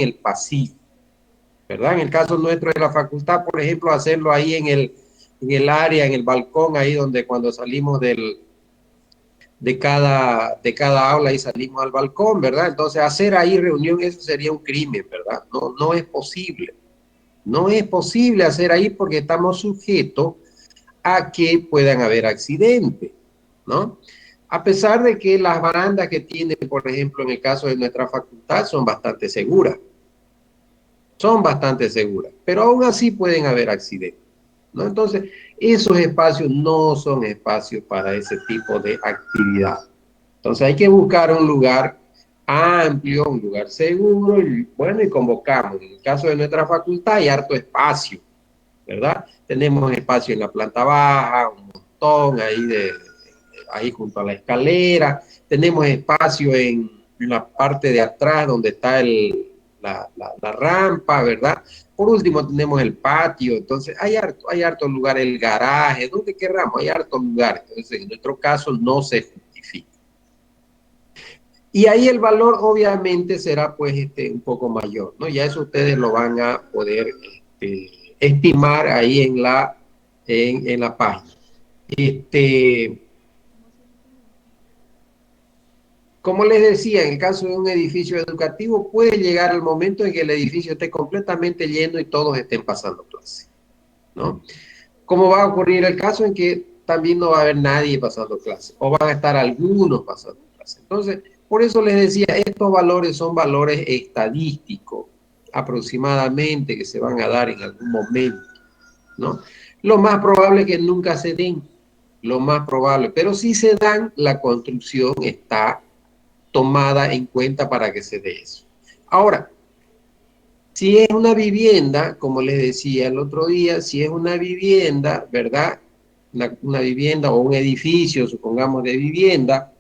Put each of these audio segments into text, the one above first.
el pasillo, ¿verdad? En el caso nuestro de la facultad, por ejemplo, hacerlo ahí en el área, en el balcón, ahí donde cuando salimos de cada aula y salimos al balcón, ¿verdad? Entonces, hacer ahí reunión, eso sería un crimen, ¿verdad? No, no es posible. No es posible hacer ahí porque estamos sujetos a que puedan haber accidentes, ¿no? A pesar de que las barandas que tiene, por ejemplo, en el caso de nuestra facultad, son bastante seguras, pero aún así pueden haber accidentes, ¿no? Entonces, esos espacios no son espacios para ese tipo de actividad. Entonces, hay que buscar un lugar amplio, un lugar seguro, y bueno, y convocamos. En el caso de nuestra facultad hay harto espacio, ¿verdad? Tenemos espacio en la planta baja, un montón ahí junto a la escalera, tenemos espacio en la parte de atrás donde está la rampa, ¿verdad? Por último tenemos el patio, entonces hay harto lugar, el garaje, donde querramos, hay harto lugar, entonces en nuestro caso no se justifica. Y ahí el valor obviamente será pues un poco mayor, ¿no? Ya eso ustedes lo van a poder estimar ahí en la página. Este, como les decía, en el caso de un edificio educativo puede llegar el momento en que el edificio esté completamente lleno y todos estén pasando clase, ¿no? ¿Cómo va a ocurrir el caso en que también no va a haber nadie pasando clase o van a estar algunos pasando clase? Entonces, por eso les decía, estos valores son valores estadísticos aproximadamente que se van a dar en algún momento, ¿no? Lo más probable es que nunca se den, lo más probable, pero si se dan, la construcción está tomada en cuenta para que se dé eso. Ahora, si es una vivienda, como les decía el otro día, si es una vivienda, ¿verdad? Una vivienda o un edificio, supongamos de vivienda,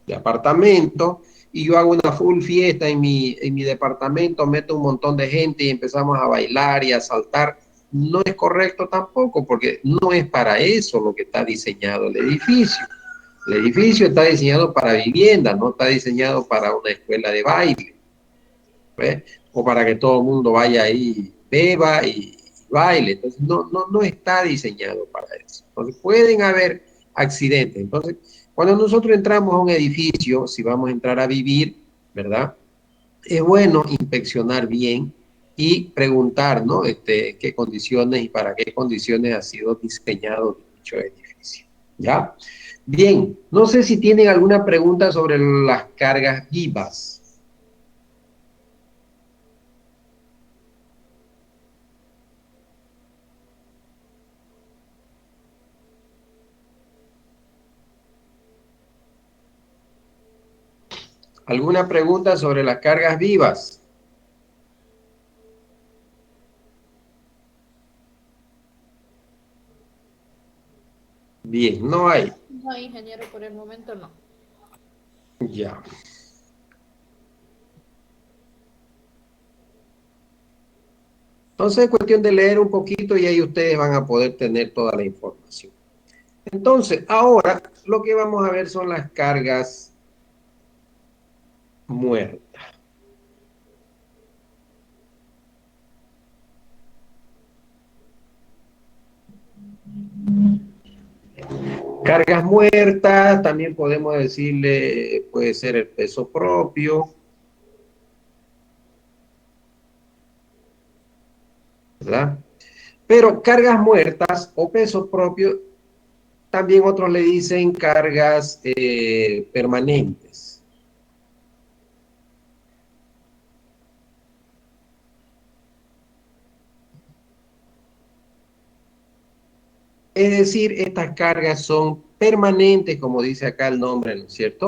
de apartamento, y yo hago una full fiesta en mi departamento, meto un montón de gente y empezamos a bailar y a saltar, no es correcto tampoco, porque no es para eso lo que está diseñado el edificio. El edificio está diseñado para vivienda, no está diseñado para una escuela de baile, ¿ves? O para que todo el mundo vaya ahí, beba y baile. Entonces, no está diseñado para eso. Entonces, pueden haber accidentes. Entonces, cuando nosotros entramos a un edificio, si vamos a entrar a vivir, ¿verdad? Es bueno inspeccionar bien y preguntar, ¿no? Qué condiciones y para qué condiciones ha sido diseñado dicho edificio. ¿Ya? Bien, no sé si tienen alguna pregunta sobre las cargas vivas. ¿Alguna pregunta sobre las cargas vivas? Bien, no hay. No, ingeniero, por el momento no. Ya. Entonces es cuestión de leer un poquito y ahí ustedes van a poder tener toda la información. Entonces, ahora lo que vamos a ver son las cargas muertas. Cargas muertas, también podemos decirle, puede ser el peso propio, ¿verdad? Pero cargas muertas o peso propio, también otros le dicen cargas permanentes. Es decir, estas cargas son permanentes, como dice acá el nombre, ¿no es cierto?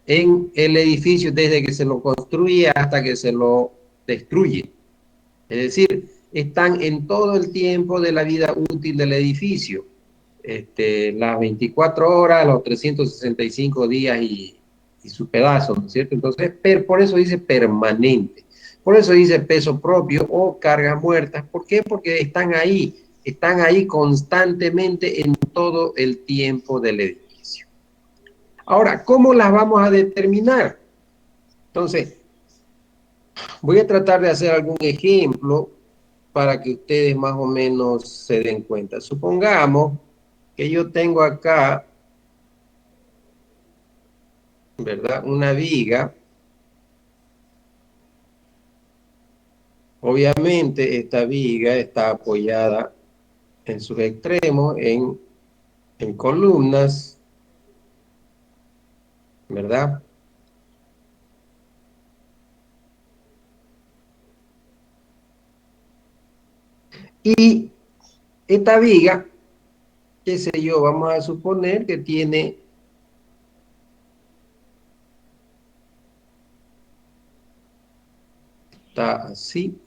En el edificio desde que se lo construye hasta que se lo destruye. Es decir, están en todo el tiempo de la vida útil del edificio. Las 24 horas, los 365 días y su pedazo, ¿no es cierto? Entonces, por eso dice permanente. Por eso dice peso propio o cargas muertas. ¿Por qué? Porque están ahí constantemente en todo el tiempo del edificio. Ahora, ¿cómo las vamos a determinar? Entonces, Voy a tratar de hacer algún ejemplo para que ustedes más o menos se den cuenta. Supongamos que yo tengo acá, ¿verdad? Una viga. Obviamente esta viga está apoyada en sus extremos en columnas, ¿verdad? Y esta viga, qué sé yo, vamos a suponer que tiene está así,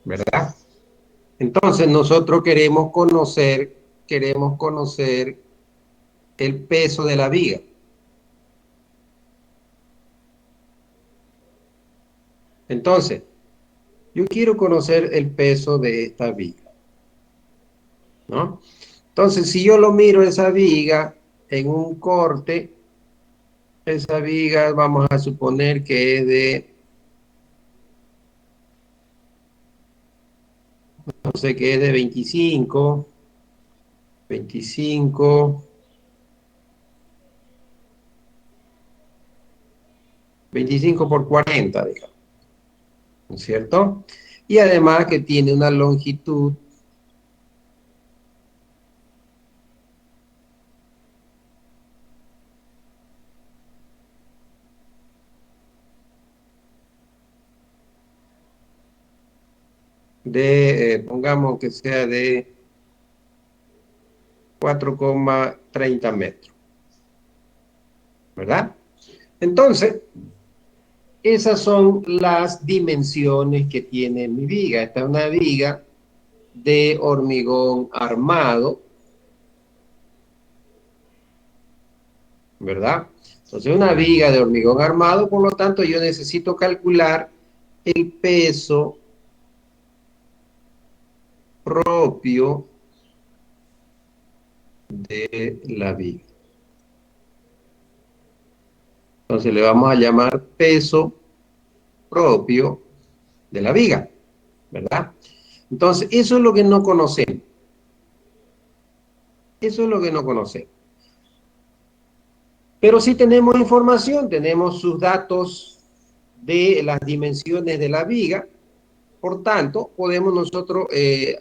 ¿verdad? Entonces nosotros queremos conocer el peso de la viga. Entonces, yo quiero conocer el peso de esta viga, ¿no? Entonces, si yo lo miro esa viga en un corte, esa viga vamos a suponer que es de, no sé, que es de 25, 25 por 40, digamos, ¿no es cierto? Y además que tiene una longitud de, pongamos que sea de 4,30 metros, ¿verdad? Entonces, esas son las dimensiones que tiene mi viga. Esta es una viga de hormigón armado, ¿verdad? Entonces, una viga de hormigón armado, por lo tanto, yo necesito calcular el peso propio de la viga. Entonces, le vamos a llamar peso propio de la viga, ¿verdad? Entonces, eso es lo que no conocemos. Eso es lo que no conocemos. Pero sí tenemos información, tenemos sus datos de las dimensiones de la viga. Por tanto, podemos nosotros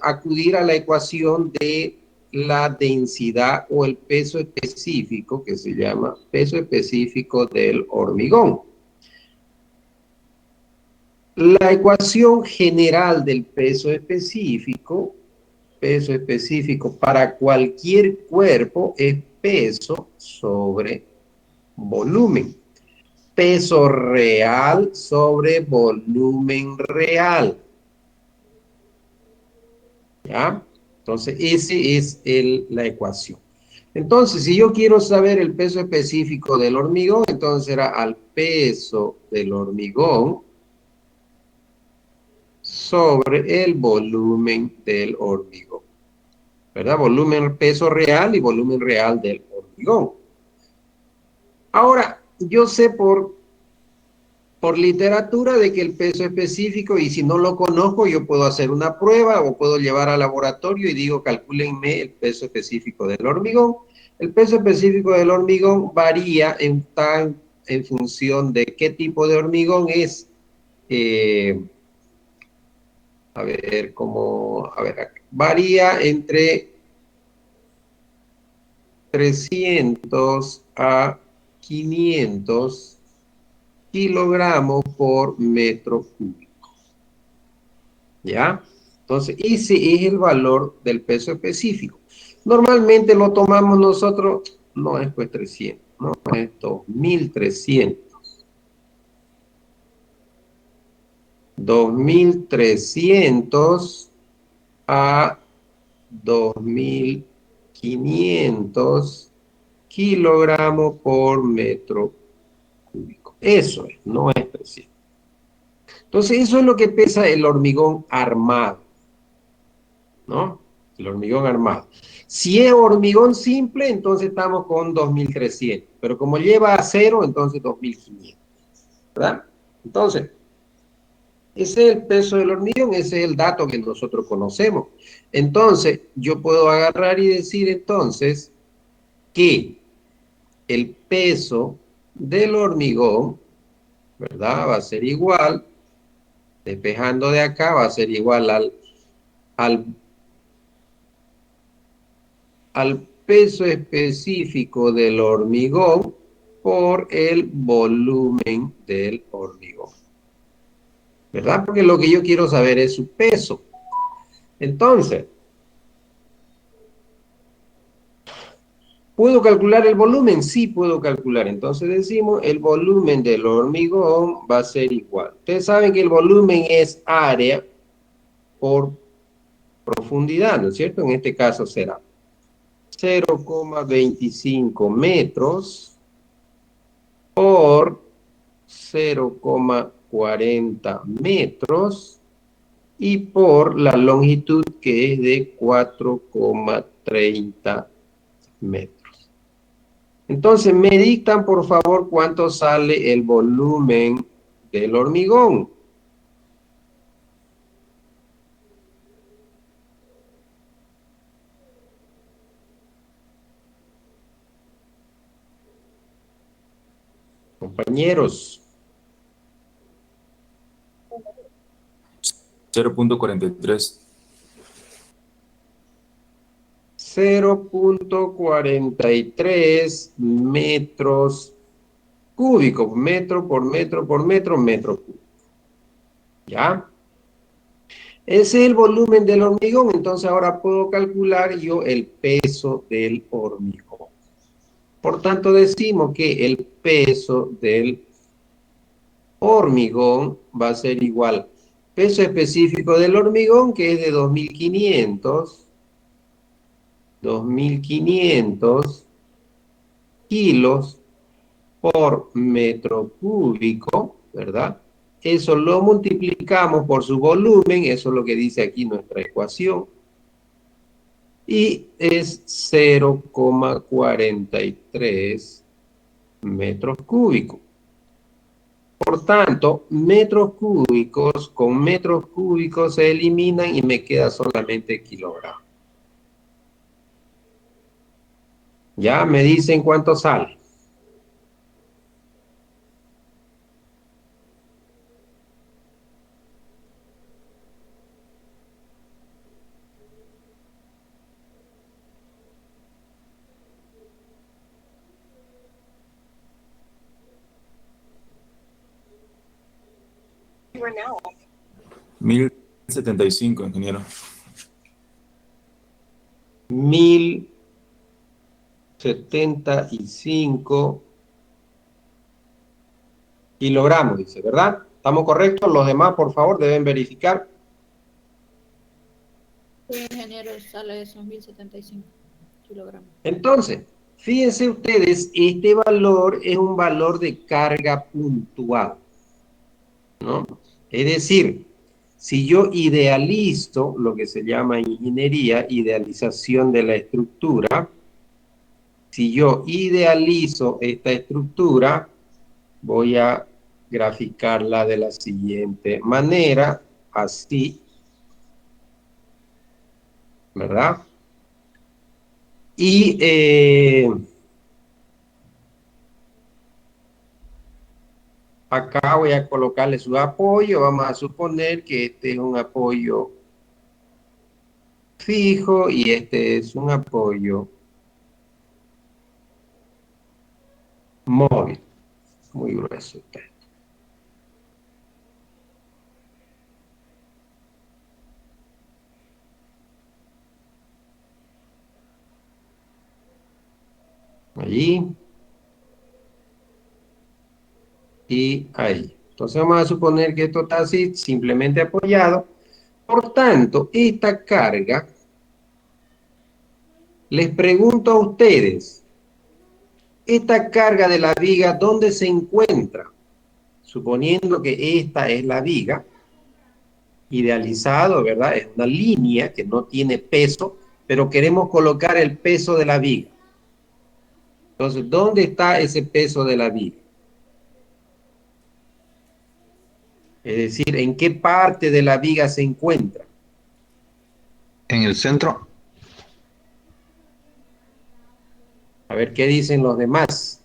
acudir a la ecuación de la densidad o el peso específico, que se llama peso específico del hormigón. La ecuación general del peso específico para cualquier cuerpo es peso sobre volumen. Peso real sobre volumen real. ¿Ya? Entonces, esa es la ecuación. Entonces, si yo quiero saber el peso específico del hormigón, entonces será al peso del hormigón sobre el volumen del hormigón. ¿Verdad? Volumen, peso real y volumen real del hormigón. Ahora, yo sé por literatura de que el peso específico, y si no lo conozco, yo puedo hacer una prueba o puedo llevar al laboratorio y digo, calcúlenme el peso específico del hormigón. El peso específico del hormigón varía en función de qué tipo de hormigón es. Eh, varía entre 300 a 500 kilogramos por metro cúbico. ¿Ya? Entonces, ese es el valor del peso específico. Normalmente lo tomamos nosotros, no es pues 300, no es 2300. 2300 a 2500 kilogramos por metro cúbico. Eso es, no es preciso. Entonces, eso es lo que pesa el hormigón armado, ¿no? El hormigón armado. Si es hormigón simple, entonces estamos con 2.300. Pero como lleva acero, entonces 2.500. ¿Verdad? Entonces, ese es el peso del hormigón, ese es el dato que nosotros conocemos. Entonces, yo puedo agarrar y decir entonces que el peso del hormigón, ¿verdad? Va a ser igual, despejando de acá, va a ser igual al, al peso específico del hormigón por el volumen del hormigón. ¿Verdad? Porque lo que yo quiero saber es su peso. Entonces, ¿puedo calcular el volumen? Sí, puedo calcular. Entonces decimos, el volumen del hormigón va a ser igual. Ustedes saben que el volumen es área por profundidad, ¿no es cierto? En este caso será 0,25 metros por 0,40 metros y por la longitud que es de 4,30 metros. Entonces, me dictan, por favor, cuánto sale el volumen del hormigón. Compañeros. 0.43. 0,43 metros cúbicos. Metro por metro por metro, metro cúbico. ¿Ya? Ese es el volumen del hormigón. Entonces ahora puedo calcular yo el peso del hormigón. Por tanto, decimos que el peso del hormigón va a ser igual. Peso específico del hormigón, que es de 2.500 kilos por metro cúbico, ¿verdad? Eso lo multiplicamos por su volumen, eso es lo que dice aquí nuestra ecuación, y es 0,43 metros cúbicos. Por tanto, metros cúbicos con metros cúbicos se eliminan y me queda solamente kilogramos. Ya me dicen cuánto sale. Now. 1075, ingeniero. 1.075 kilogramos, dice, ¿verdad? ¿Estamos correctos? Los demás, por favor, deben verificar. Sí, ingeniero, sale esos 1.075 kilogramos. Entonces, fíjense ustedes, este valor es un valor de carga puntual, ¿no? Es decir, si yo idealizo lo que se llama en ingeniería, idealización de la estructura, si yo idealizo esta estructura, voy a graficarla de la siguiente manera, así, ¿verdad? Y acá voy a colocarle su apoyo. Vamos a suponer que este es un apoyo fijo y este es un apoyo móvil. Muy grueso está. Allí. Y ahí. Entonces vamos a suponer que esto está así, simplemente apoyado. Por tanto, esta carga, les pregunto a ustedes, Esta carga de la viga, ¿dónde se encuentra? Suponiendo que esta es la viga, idealizado, ¿verdad? Es una línea que no tiene peso, pero queremos colocar el peso de la viga. Entonces, ¿dónde está ese peso de la viga? Es decir, ¿en qué parte de la viga se encuentra? En el centro. A ver, ¿qué dicen los demás?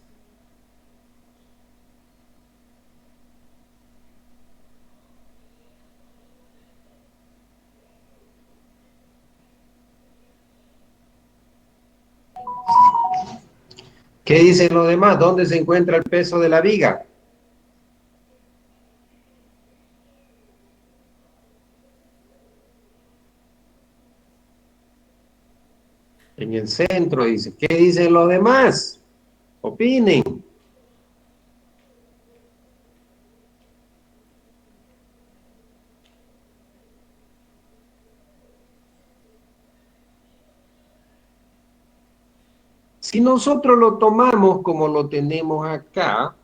¿Qué dicen los demás? ¿Dónde se encuentra el peso de la viga? En el centro, dice. ¿Qué dicen los demás? Opinen. Si nosotros lo tomamos como lo tenemos acá,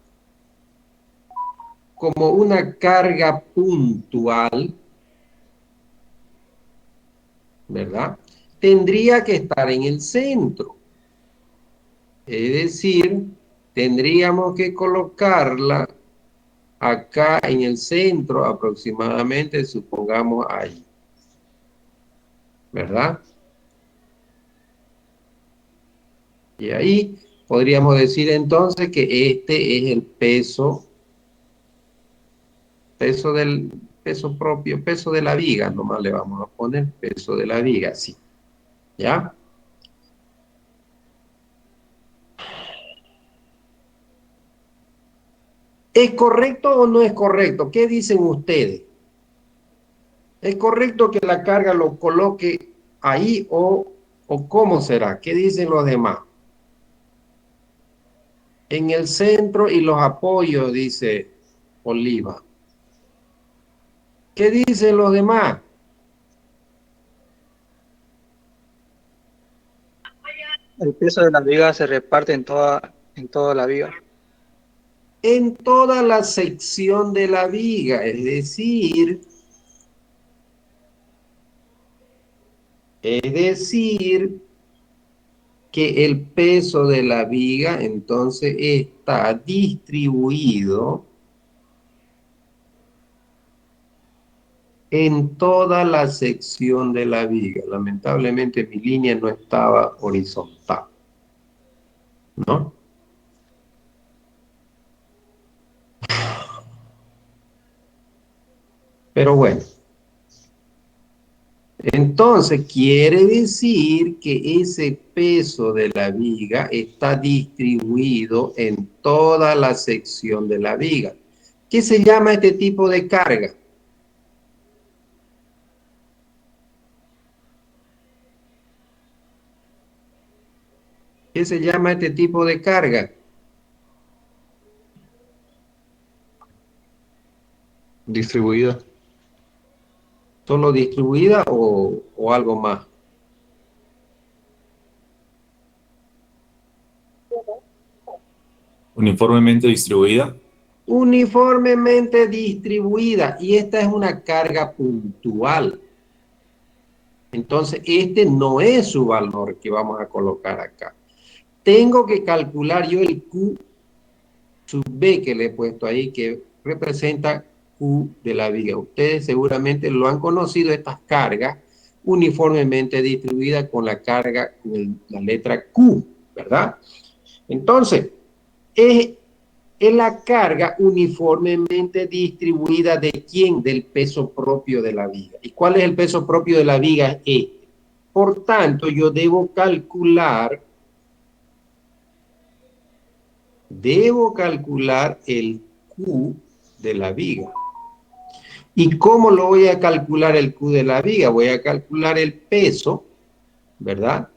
como una carga puntual, ¿verdad? Tendría que estar en el centro. Es decir, tendríamos que colocarla acá en el centro aproximadamente, supongamos ahí, ¿verdad? Y ahí podríamos decir entonces que este es el peso del peso propio, peso de la viga, nomás le vamos a poner peso de la viga, así, ¿ya? ¿Es correcto o no es correcto? ¿Qué dicen ustedes? ¿Es correcto que la carga lo coloque ahí o cómo será? ¿Qué dicen los demás? En el centro y los apoyos, dice Oliva. ¿Qué dicen los demás? El peso de la viga se reparte en toda la viga. En toda la sección de la viga, es decir, que el peso de la viga entonces está distribuido en toda la sección de la viga. Lamentablemente mi línea no estaba horizontal, ¿no? Pero bueno. Entonces quiere decir que ese peso de la viga está distribuido en toda la sección de la viga. ¿Qué se llama este tipo de carga? ¿Qué se llama este tipo de carga? Distribuida. ¿Solo distribuida o algo más? Uniformemente distribuida. Uniformemente distribuida, y esta es una carga puntual. Entonces, este no es su valor que vamos a colocar acá. Tengo que calcular yo el Q sub B que le he puesto ahí, que representa Q de la viga. Ustedes seguramente lo han conocido, estas cargas uniformemente distribuidas con la carga, con la letra Q, ¿verdad? Entonces, es la carga uniformemente distribuida ¿de quién? Del peso propio de la viga. ¿Y cuál es el peso propio de la viga? Es este. Por tanto, yo debo calcular el Q de la viga. ¿Y cómo lo voy a calcular el Q de la viga? Voy a calcular el peso, ¿verdad?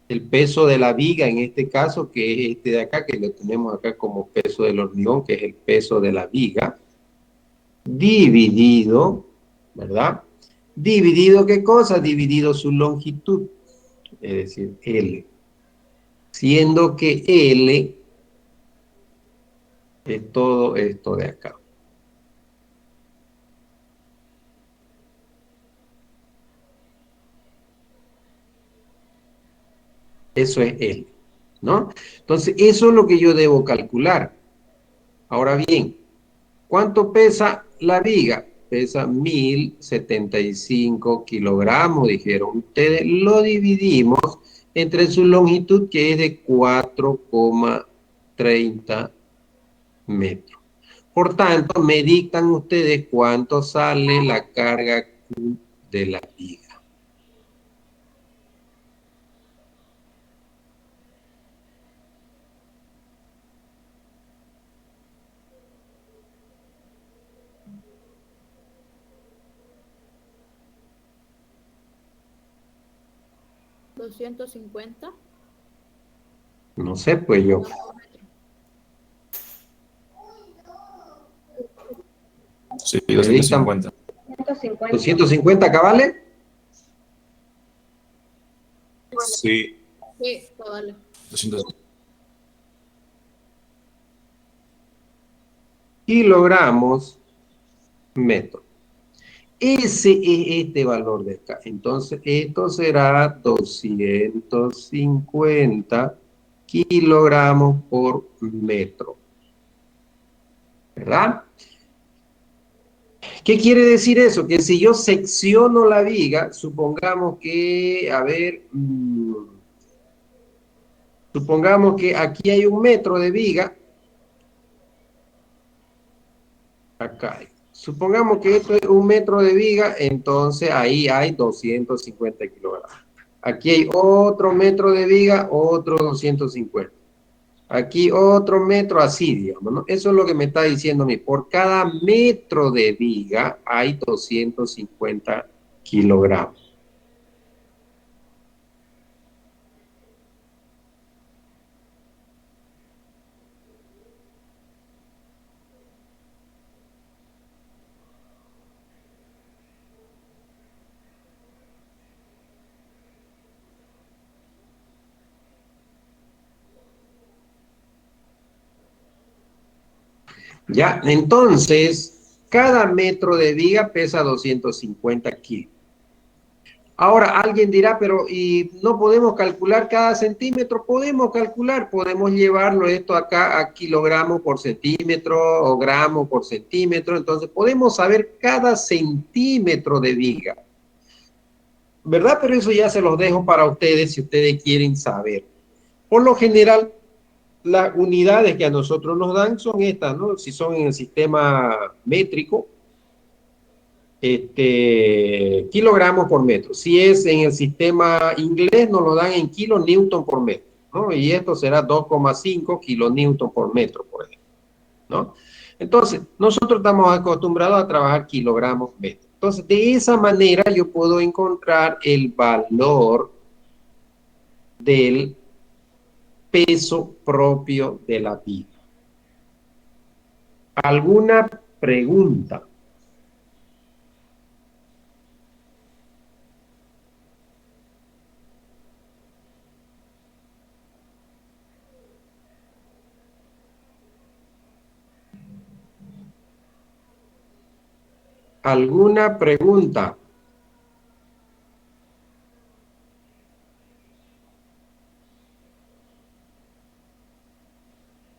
El peso de la viga en este caso, que es este de acá, que lo tenemos acá como peso del hormigón, que es el peso de la viga, dividido, ¿verdad? Dividido, ¿qué cosa? Dividido su longitud, es decir, L. siendo que L es todo esto de acá. Eso es L, ¿no? Entonces, eso es lo que yo debo calcular. Ahora bien, ¿cuánto pesa la viga? Pesa 1075 kilogramos, dijeron ustedes. Lo dividimos entre su longitud, que es de 4,30 metros. Por tanto, me dictan ustedes cuánto sale la carga Q de la viga. ¿250? No sé, pues yo. Sí, Me dictan 250. 250 cabales. Sí, Sí, vale. 250. Kilogramos metro. Ese es este valor de acá. Entonces, esto será 250 kilogramos por metro. ¿Verdad? ¿Qué quiere decir eso? Que si yo secciono la viga, supongamos que, a ver, supongamos que aquí hay 1 metro de viga. Acá hay. Supongamos que esto es 1 metro de viga, entonces ahí hay 250 kilogramos. Aquí hay otro metro de viga, otro 250. Aquí otro metro, así, digamos, ¿no? Eso es lo que me está diciendo a mí. Por cada metro de viga hay 250 kilogramos. Ya, entonces, cada metro de viga pesa 250 kilos. Ahora, alguien dirá, pero ¿y no podemos calcular cada centímetro? Podemos calcular, podemos llevarlo esto acá a kilogramos por centímetro o gramos por centímetro. Entonces, podemos saber cada centímetro de viga, ¿verdad? Pero eso ya se los dejo para ustedes si ustedes quieren saber. Por lo general, las unidades que a nosotros nos dan son estas, ¿no? Si son en el sistema métrico, kilogramos por metro. Si es en el sistema inglés, nos lo dan en kilonewton por metro, ¿no? Y esto será 2,5 kilonewton por metro, por ejemplo, ¿no? Entonces, nosotros estamos acostumbrados a trabajar kilogramos metro. Entonces, de esa manera yo puedo encontrar el valor del peso propio de la viga. ¿Alguna pregunta? ¿Alguna pregunta?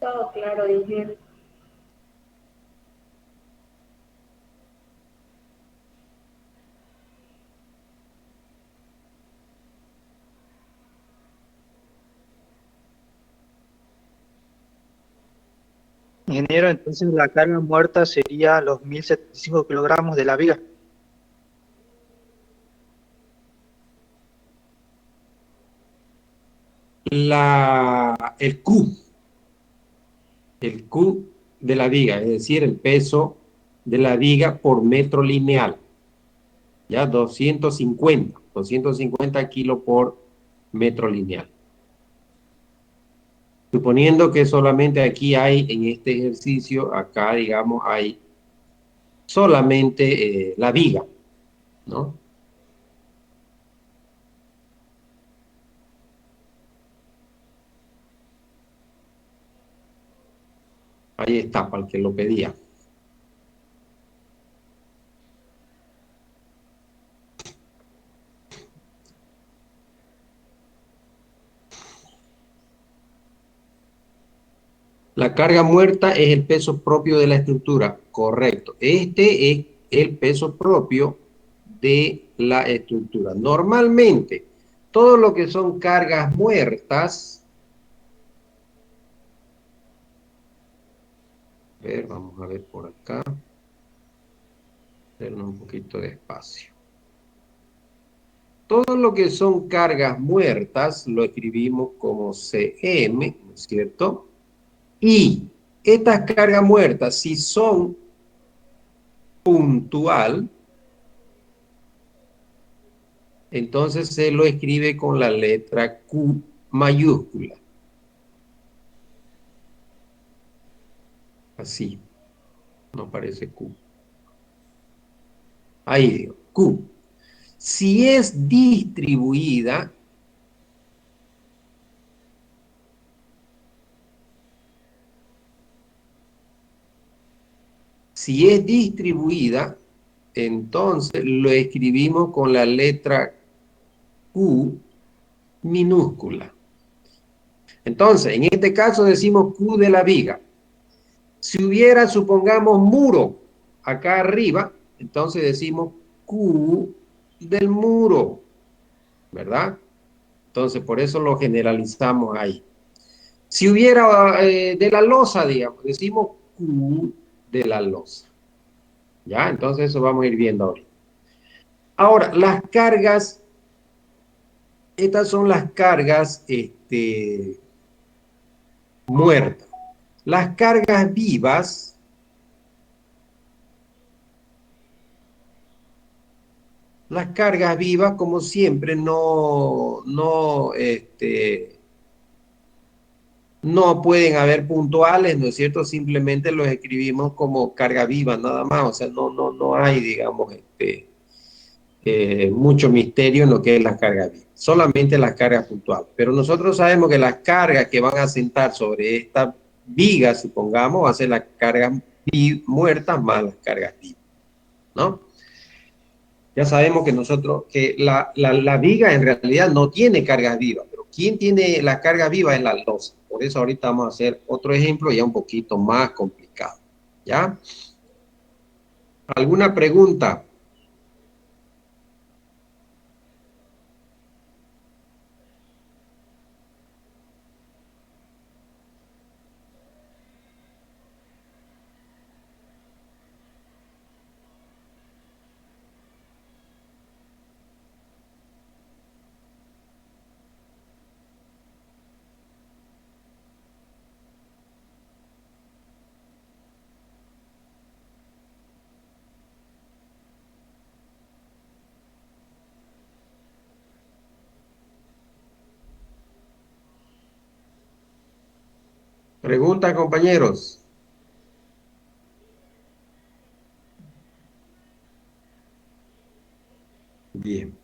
Todo claro, ingeniero. Ingeniero, entonces la carga muerta sería los 1075 kilogramos de la viga. El Q de la viga, es decir, el peso de la viga por metro lineal. Ya, 250 kilos por metro lineal. Suponiendo que solamente aquí hay, en este ejercicio, acá, digamos, hay solamente la viga, ¿no? Ahí está, para el que lo pedía. La carga muerta es el peso propio de la estructura. Correcto. Este es el peso propio de la estructura. Normalmente, todo lo que son cargas muertas. A ver, vamos a ver por acá. Hacernos un poquito de espacio. Todo lo que son cargas muertas lo escribimos como CM, ¿no es cierto? Y estas cargas muertas, si son puntual, entonces se lo escribe con la letra Q mayúscula. Así, no parece Q. Ahí digo, Q. Si es distribuida, entonces lo escribimos con la letra Q minúscula. Entonces, en este caso decimos Q de la viga. Si hubiera, supongamos, muro acá arriba, entonces decimos Q del muro, ¿verdad? Entonces, por eso lo generalizamos ahí. Si hubiera de la losa, digamos, decimos Q de la losa. ¿Ya? Entonces, eso vamos a ir viendo ahora. Ahora, las cargas, estas son las cargas muertas. Las cargas vivas, como siempre, no pueden haber puntuales, ¿no es cierto? Simplemente los escribimos como carga viva, nada más. O sea, no hay, digamos, mucho misterio en lo que es las cargas vivas. Solamente las cargas puntuales. Pero nosotros sabemos que las cargas que van a sentar sobre esta viga, supongamos, va a ser las cargas muertas más las cargas vivas, ¿no? Ya sabemos que la viga en realidad no tiene cargas vivas, pero ¿quién tiene la carga viva? Es la losa. Por eso ahorita vamos a hacer otro ejemplo ya un poquito más complicado, ¿ya? ¿Alguna pregunta? Pregunta, compañeros. Bien.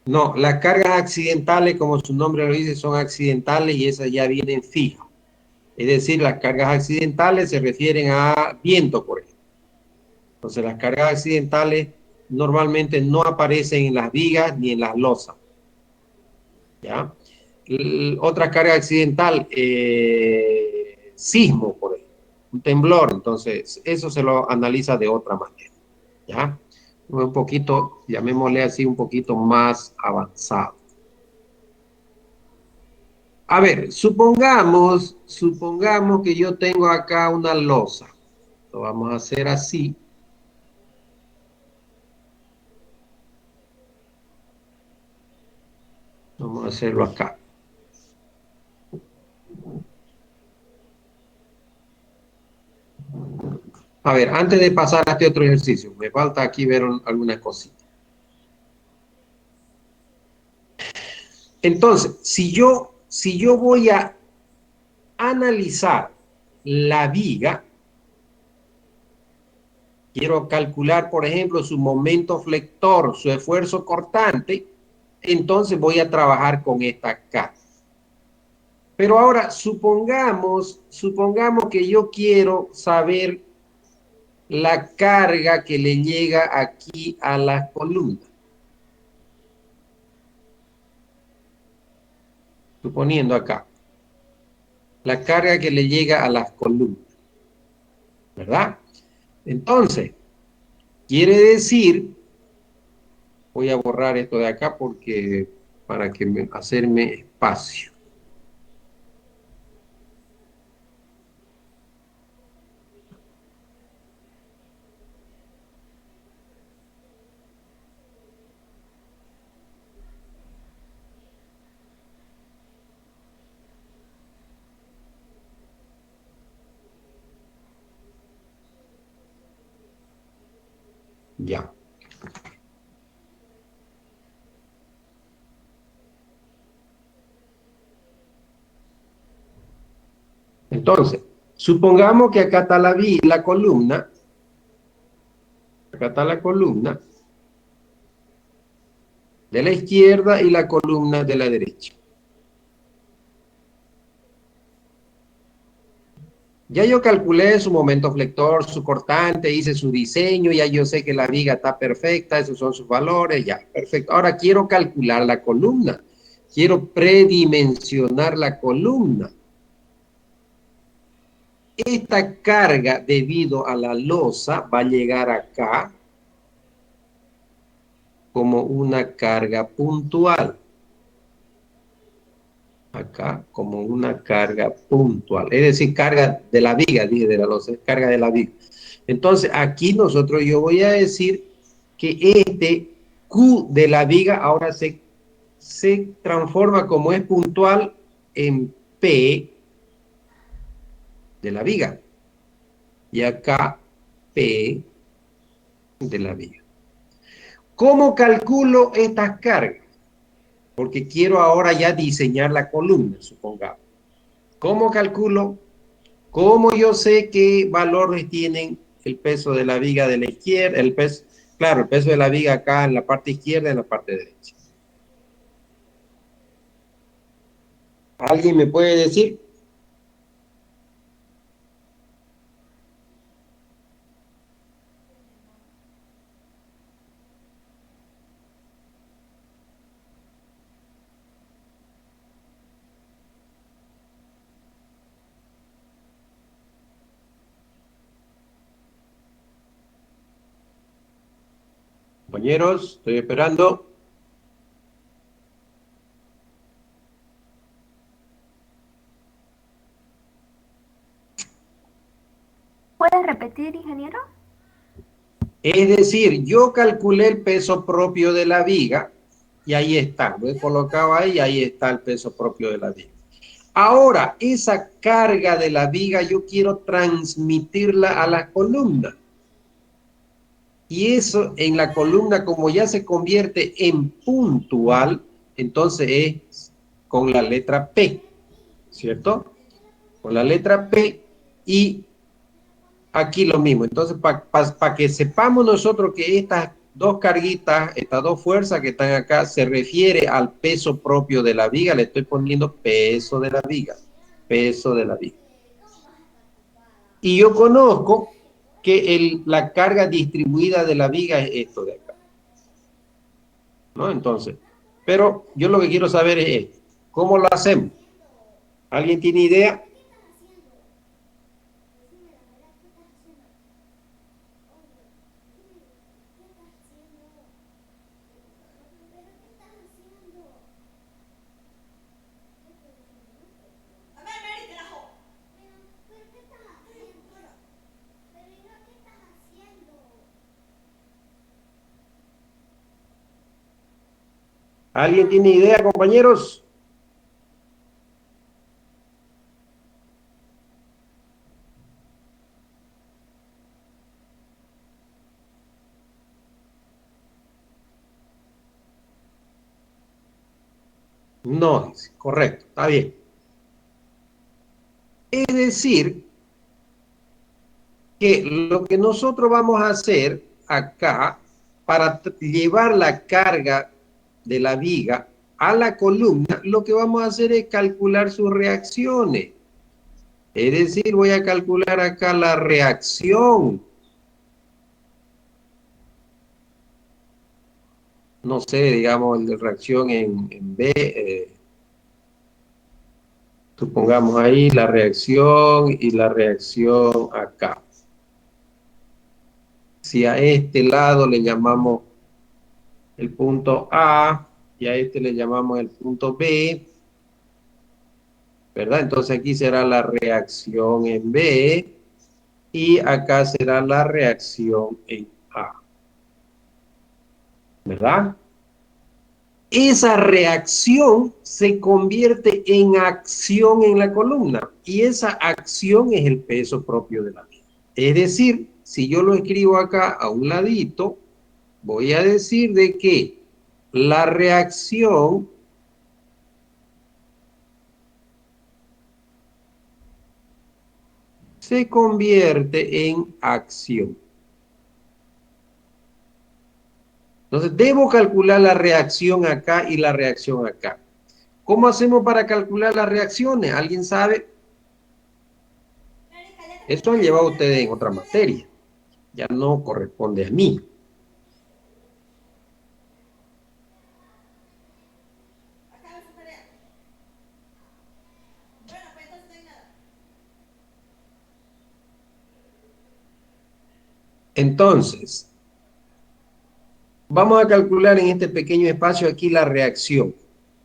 No, las cargas accidentales, como su nombre lo dice, son accidentales y esas ya vienen fijas. Es decir, las cargas accidentales se refieren a viento, por ejemplo. Entonces, las cargas accidentales normalmente no aparecen en las vigas ni en las losas. ¿Ya? Otra carga accidental, sismo, por ejemplo, un temblor, entonces eso se lo analiza de otra manera. ¿Ya? Un poquito, llamémosle así, un poquito más avanzado. A ver, supongamos que yo tengo acá una losa. Lo vamos a hacer así. Vamos a hacerlo acá. A ver, antes de pasar a este otro ejercicio, me falta aquí ver algunas cositas. Entonces, si yo voy a analizar la viga, quiero calcular, por ejemplo, su momento flector, su esfuerzo cortante, entonces voy a trabajar con esta K. Pero ahora, supongamos que yo quiero saber la carga que le llega aquí a la columna. Suponiendo acá, la carga que le llega a las columnas, ¿verdad? Entonces, quiere decir, voy a borrar esto de acá porque para que hacerme espacio. Ya. Entonces, supongamos que acá está la columna. Acá está la columna de la izquierda y la columna de la derecha. Ya yo calculé su momento flector, su cortante, hice su diseño, ya yo sé que la viga está perfecta, esos son sus valores, ya, perfecto. Ahora quiero calcular la columna, quiero predimensionar la columna. Esta carga debido a la losa va a llegar acá como una carga puntual. Acá como una carga puntual, es decir, carga de la viga, dije de la losa, es carga de la viga. Entonces, aquí yo voy a decir que este Q de la viga ahora se transforma como es puntual en P de la viga. Y acá P de la viga. ¿Cómo calculo estas cargas? Porque quiero ahora ya diseñar la columna, supongamos. ¿Cómo calculo? ¿Cómo yo sé qué valores tienen el peso de la viga de la izquierda? Claro, el peso de la viga acá en la parte izquierda y en la parte derecha. ¿Alguien me puede decir? Compañeros, estoy esperando. ¿Puedes repetir, ingeniero? Es decir, yo calculé el peso propio de la viga y ahí está. Lo he colocado ahí y ahí está el peso propio de la viga. Ahora, esa carga de la viga yo quiero transmitirla a la columna. Y eso en la columna, como ya se convierte en puntual, entonces es con la letra P, ¿cierto? Con la letra P y aquí lo mismo. Entonces, para que sepamos nosotros que estas dos carguitas, estas dos fuerzas que están acá, se refiere al peso propio de la viga, le estoy poniendo peso de la viga, peso de la viga. Y yo conozco que la carga distribuida de la viga es esto de acá, ¿no? Entonces, pero yo lo que quiero saber es esto. ¿Cómo lo hacemos? ¿Alguien tiene idea? ¿Alguien tiene idea, compañeros? No, correcto, está bien. Es decir, que lo que nosotros vamos a hacer acá para llevar la carga de la viga a la columna, lo que vamos a hacer es calcular sus reacciones. Es decir, voy a calcular acá la reacción. No sé, digamos, el de reacción en B. Supongamos ahí la reacción y la reacción acá. Si a este lado le llamamos el punto A y a este le llamamos el punto B, ¿verdad? Entonces aquí será la reacción en B y acá será la reacción en A, ¿verdad? Esa reacción se convierte en acción en la columna y esa acción es el peso propio de la viga. Es decir, si yo lo escribo acá a un ladito, voy a decir de que la reacción se convierte en acción. Entonces, debo calcular la reacción acá y la reacción acá. ¿Cómo hacemos para calcular las reacciones? ¿Alguien sabe? Esto han llevado ustedes en otra materia. Ya no corresponde a mí. Entonces, vamos a calcular en este pequeño espacio aquí la reacción.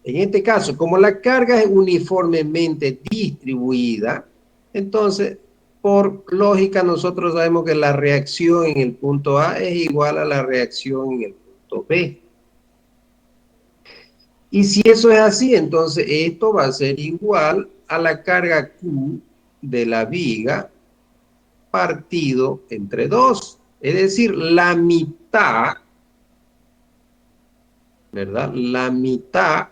En este caso, como la carga es uniformemente distribuida, entonces, por lógica, nosotros sabemos que la reacción en el punto A es igual a la reacción en el punto B. Y si eso es así, entonces esto va a ser igual a la carga Q de la viga partido entre 2. Es decir, la mitad, ¿verdad? La mitad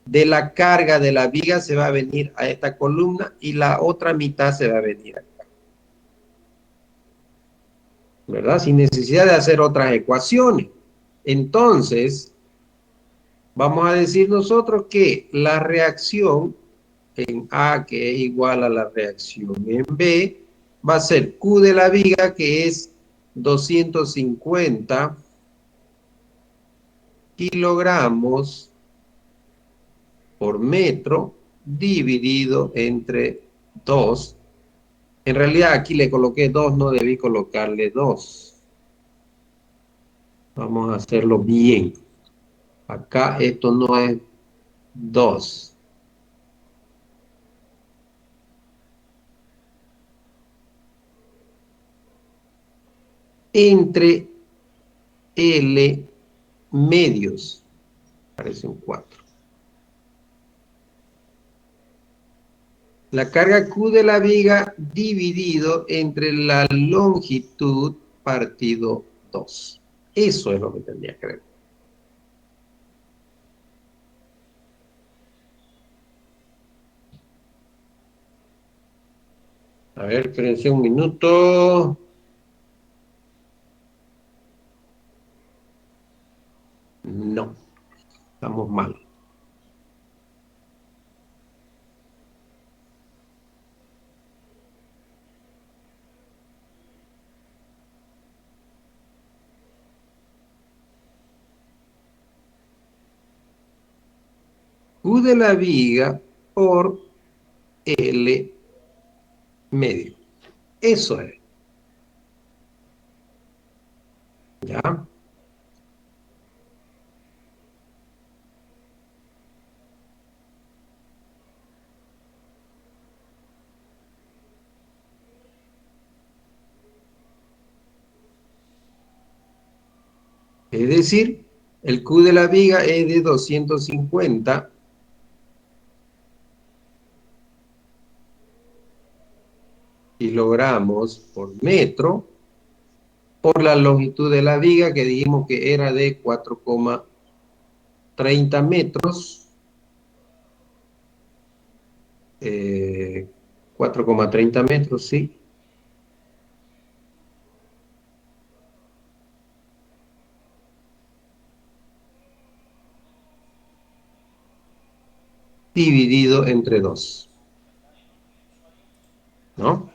de la carga de la viga se va a venir a esta columna y la otra mitad se va a venir acá, ¿verdad? Sin necesidad de hacer otras ecuaciones. Entonces, vamos a decir nosotros que la reacción en A, que es igual a la reacción en B, va a ser Q de la viga, que es 250 kilogramos por metro dividido entre 2. En realidad aquí le coloqué 2, no debí colocarle 2. Vamos a hacerlo bien. Acá esto no es 2. Entre L medios. Parece un 4. La carga Q de la viga dividido entre la longitud partido 2. Eso es lo que tendría que ver. A ver, espérense un minuto. No, estamos mal. Q de la viga por L medio. Eso es. ¿Ya? Es decir, el Q de la viga es de 250 kilogramos por metro por la longitud de la viga, que dijimos que era de 4,30 metros. 4,30 metros, sí. dividido entre 2. ¿No?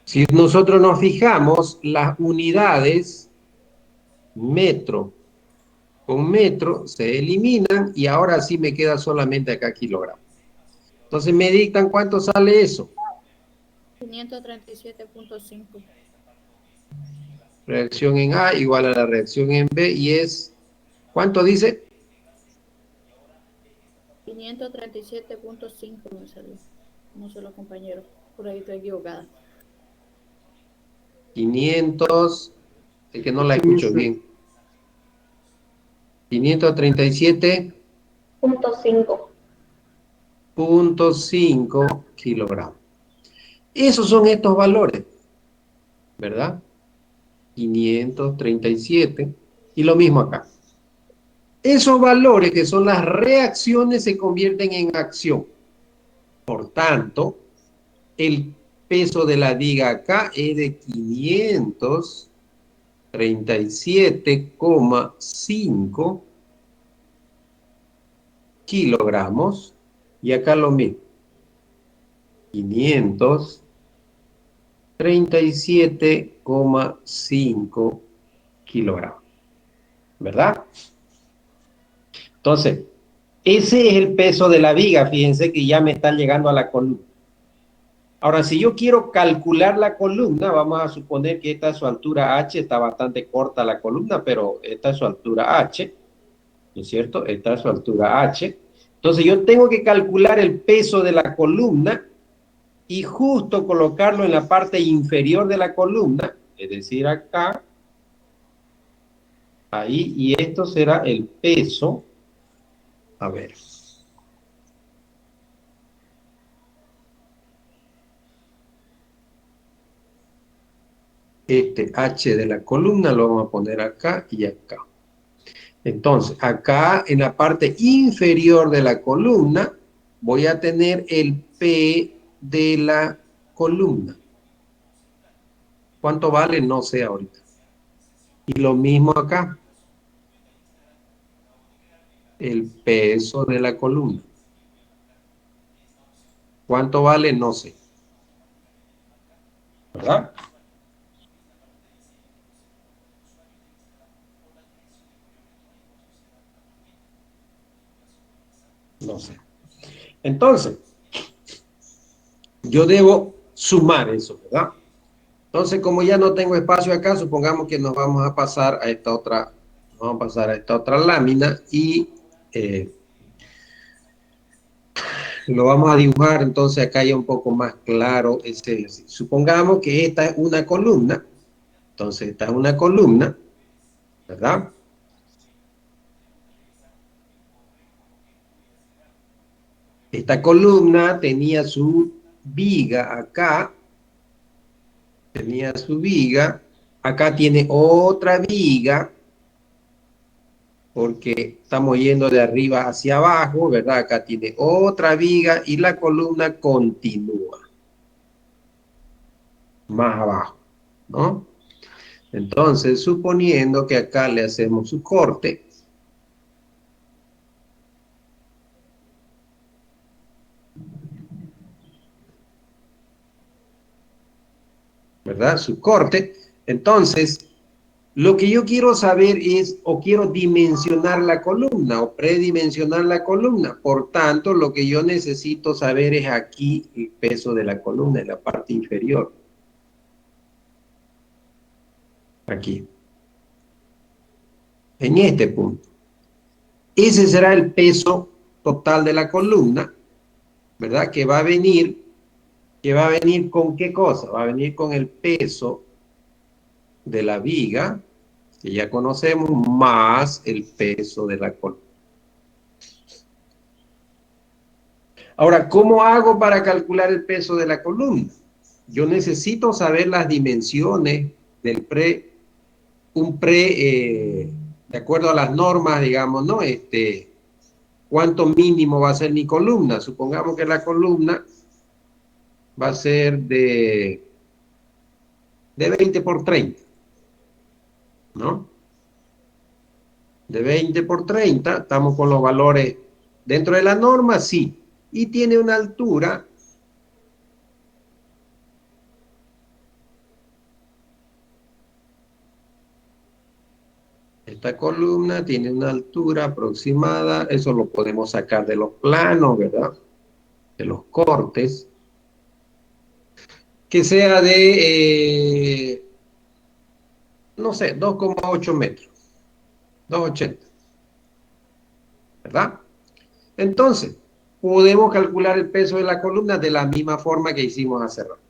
Si nosotros nos fijamos, las unidades metro con metro se eliminan y ahora sí me queda solamente acá kilogramos. Entonces me dictan cuánto sale eso. 537.5. Reacción en A igual a la reacción en B y es, ¿cuánto dice? 537.5 me salió. No solo compañero. Por ahí estoy equivocada. 500, es que no la escucho bien. 537.5 kilogramos. Esos son estos valores, ¿verdad? 537 y lo mismo acá. Esos valores que son las reacciones se convierten en acción. Por tanto, el peso de la viga acá es de 537,5 kilogramos y acá lo mismo. 537,5 kilogramos. ¿Verdad? Entonces, ese es el peso de la viga. Fíjense que ya me están llegando a la columna. Ahora, si yo quiero calcular la columna, vamos a suponer que esta es su altura H, está bastante corta la columna, pero esta es su altura H, ¿no es cierto? Esta es su altura H. Entonces, yo tengo que calcular el peso de la columna y justo colocarlo en la parte inferior de la columna, es decir, acá, ahí, y esto será el peso. A ver. Este H de la columna lo vamos a poner acá y acá. Entonces, acá en la parte inferior de la columna voy a tener el P de la columna. ¿Cuánto vale? No sé ahorita. Y lo mismo acá. El peso de la columna. ¿Cuánto vale? No sé. ¿Verdad? No sé. Entonces, yo debo sumar eso, ¿verdad? Entonces, como ya no tengo espacio acá, supongamos que nos vamos a pasar a esta otra, lámina y lo vamos a dibujar, entonces acá ya un poco más claro ese ejercicio. Supongamos que esta es una columna, entonces esta es una columna, ¿verdad? Esta columna tenía su viga acá, acá tiene otra viga, porque estamos yendo de arriba hacia abajo, ¿verdad? Acá tiene otra viga y la columna continúa más abajo, ¿no? Entonces, suponiendo que acá le hacemos su corte, ¿verdad? Su corte, entonces, lo que yo quiero saber es, o quiero dimensionar la columna, o predimensionar la columna. Por tanto, lo que yo necesito saber es aquí el peso de la columna, en la parte inferior. Aquí. En este punto. Ese será el peso total de la columna, ¿verdad? Que va a venir ¿con qué cosa? Va a venir con el peso de la viga, que ya conocemos, más el peso de la columna. Ahora, ¿cómo hago para calcular el peso de la columna? Yo necesito saber las dimensiones del de acuerdo a las normas, digamos, ¿no? ¿Cuánto mínimo va a ser mi columna? Supongamos que la columna va a ser de 20 por 30, ¿no? De 20 por 30, estamos con los valores Dentro de la norma, sí. Y tiene una altura. Esta columna tiene una altura aproximada. Eso lo podemos sacar de los planos, ¿verdad? De los cortes. Que sea de, no sé, 2,8 metros. 2,80. ¿Verdad? Entonces, podemos calcular el peso de la columna de la misma forma que hicimos hace rato,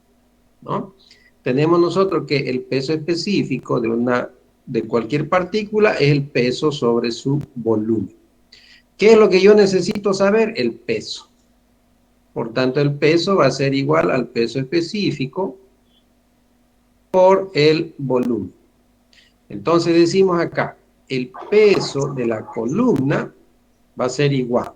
¿no? Tenemos nosotros que el peso específico de cualquier partícula es el peso sobre su volumen. ¿Qué es lo que yo necesito saber? El peso. Por tanto, el peso va a ser igual al peso específico por el volumen. Entonces decimos acá, el peso de la columna va a ser igual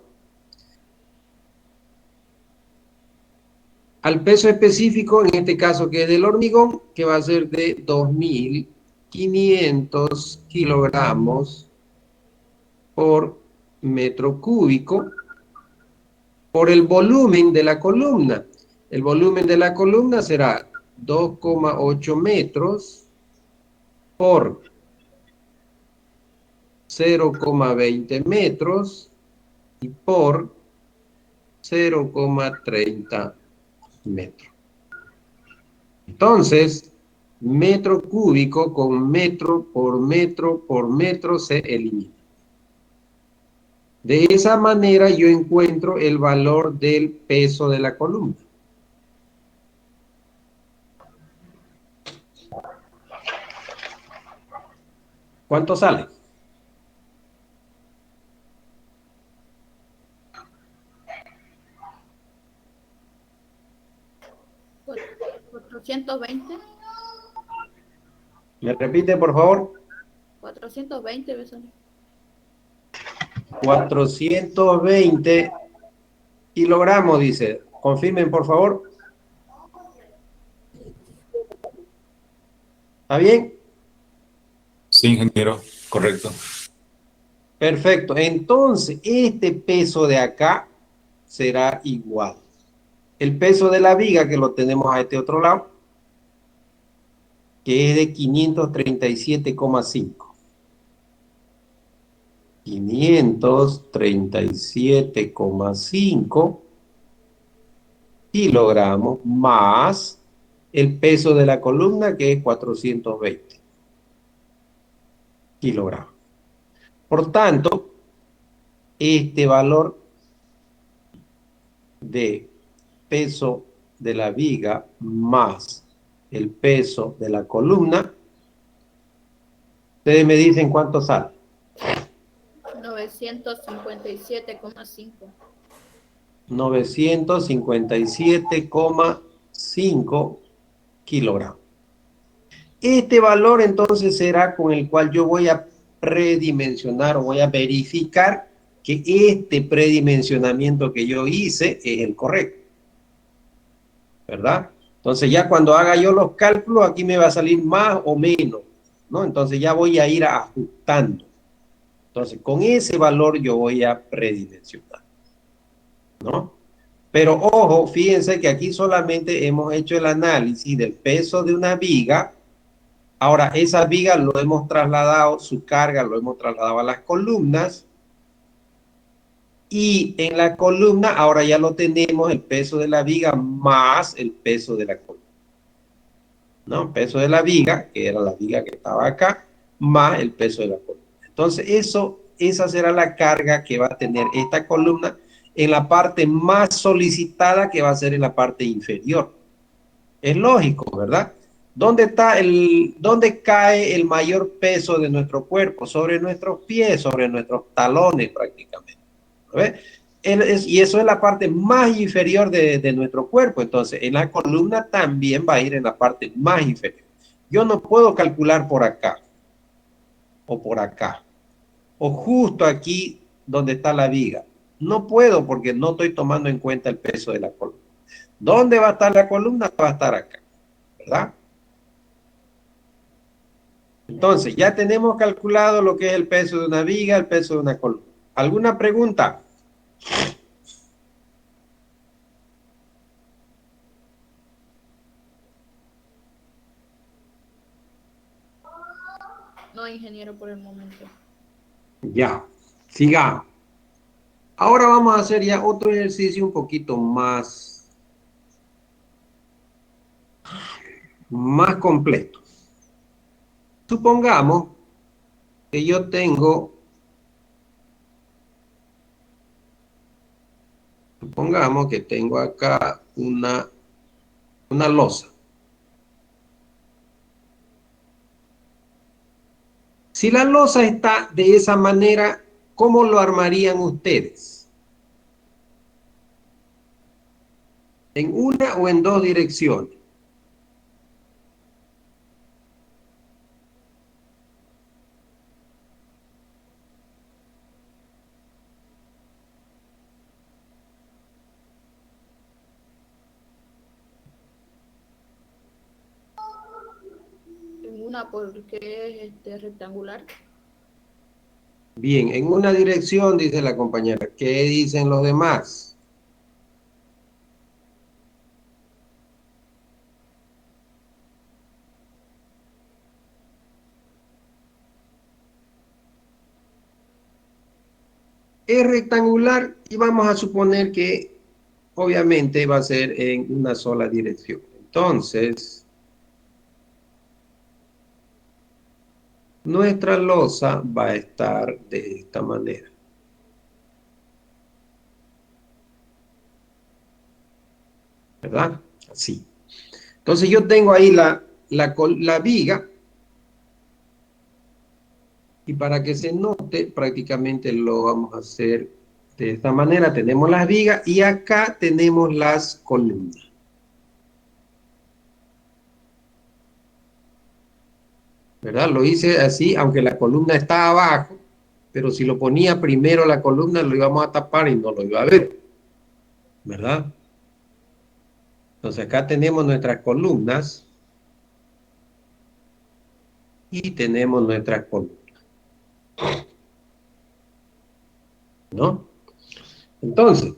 al peso específico, en este caso que es del hormigón, que va a ser de 2.500 kilogramos por metro cúbico, por el volumen de la columna. El volumen de la columna será 2,8 metros por 0,20 metros y por 0,30 metros. Entonces, metro cúbico con metro por metro se elimina. De esa manera yo encuentro el valor del peso de la columna. ¿Cuánto sale? ¿420? ¿Me repite, por favor? 420 veces. 420 kilogramos, dice. Confirmen, por favor. ¿Está bien? Sí, ingeniero, correcto. Perfecto. Entonces, este peso de acá será igual. El peso de la viga, que lo tenemos a este otro lado, que es de 537,5. 537,5 kilogramos más el peso de la columna, que es 420 kilogramos. Por tanto, este valor de peso de la viga más el peso de la columna, ustedes me dicen cuánto sale. 957,5. 957,5 kilogramos. Este valor entonces será con el cual yo voy a predimensionar o voy a verificar que este predimensionamiento que yo hice es el correcto, ¿verdad? Entonces ya cuando haga yo los cálculos, aquí me va a salir más o menos, ¿no? Entonces ya voy a ir ajustando. Entonces con ese valor yo voy a predimensionar, ¿no? Pero ojo, fíjense que aquí solamente hemos hecho el análisis del peso de una viga. Ahora, esa viga lo hemos trasladado, su carga lo hemos trasladado a las columnas. Y en la columna ahora ya lo tenemos, el peso de la viga más el peso de la columna. ¿No? El peso de la viga, que era la viga que estaba acá, más el peso de la columna. Entonces, esa será la carga que va a tener esta columna en la parte más solicitada, que va a ser en la parte inferior. Es lógico, ¿verdad? ¿Dónde cae el mayor peso de nuestro cuerpo? Sobre nuestros pies, sobre nuestros talones prácticamente. ¿Ves? Y eso es la parte más inferior de nuestro cuerpo. Entonces, en la columna también va a ir en la parte más inferior. Yo no puedo calcular por acá, o por acá, o justo aquí donde está la viga. No puedo porque no estoy tomando en cuenta el peso de la columna. ¿Dónde va a estar la columna? Va a estar acá, ¿verdad? Entonces, ya tenemos calculado lo que es el peso de una viga, el peso de una columna. ¿Alguna pregunta? No, ingeniero, por el momento. Ya, sigamos. Ahora vamos a hacer ya otro ejercicio un poquito más completo. Supongamos que yo tengo, acá una losa. Si la losa está de esa manera, ¿cómo lo armarían ustedes? ¿En una o en dos direcciones? En una porque es rectangular. Bien, en una dirección, dice la compañera. ¿Qué dicen los demás? Es rectangular y vamos a suponer que obviamente va a ser en una sola dirección. Entonces, nuestra losa va a estar de esta manera. ¿Verdad? Así. Entonces yo tengo ahí la viga. Y para que se note, prácticamente lo vamos a hacer de esta manera. Tenemos las vigas y acá tenemos las columnas. ¿Verdad? Lo hice así, aunque la columna está abajo, pero si lo ponía primero la columna lo íbamos a tapar y no lo iba a ver. ¿Verdad? Entonces acá tenemos nuestras columnas y tenemos nuestras columnas. ¿No? Entonces,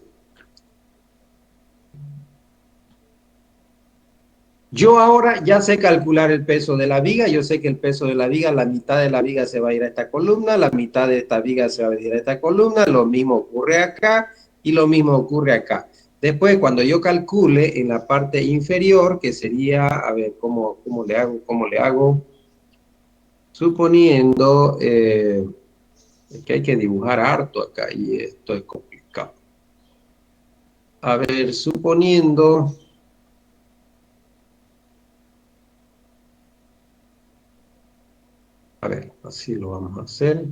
yo ahora ya sé calcular el peso de la viga. Yo sé que el peso de la viga, la mitad de la viga se va a ir a esta columna, la mitad de esta viga se va a ir a esta columna. Lo mismo ocurre acá y lo mismo ocurre acá. Después, cuando yo calcule en la parte inferior, que sería, a ver, ¿cómo le hago? Suponiendo que hay que dibujar harto acá y esto es complicado. A ver, suponiendo... A ver, así lo vamos a hacer.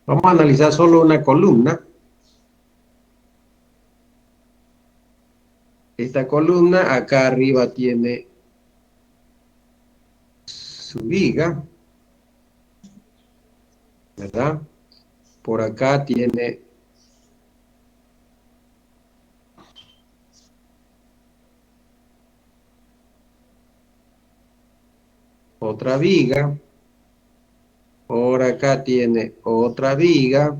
Vamos a analizar solo una columna. Esta columna acá arriba tiene su viga, ¿verdad? Por acá tiene otra viga. Por acá tiene otra viga,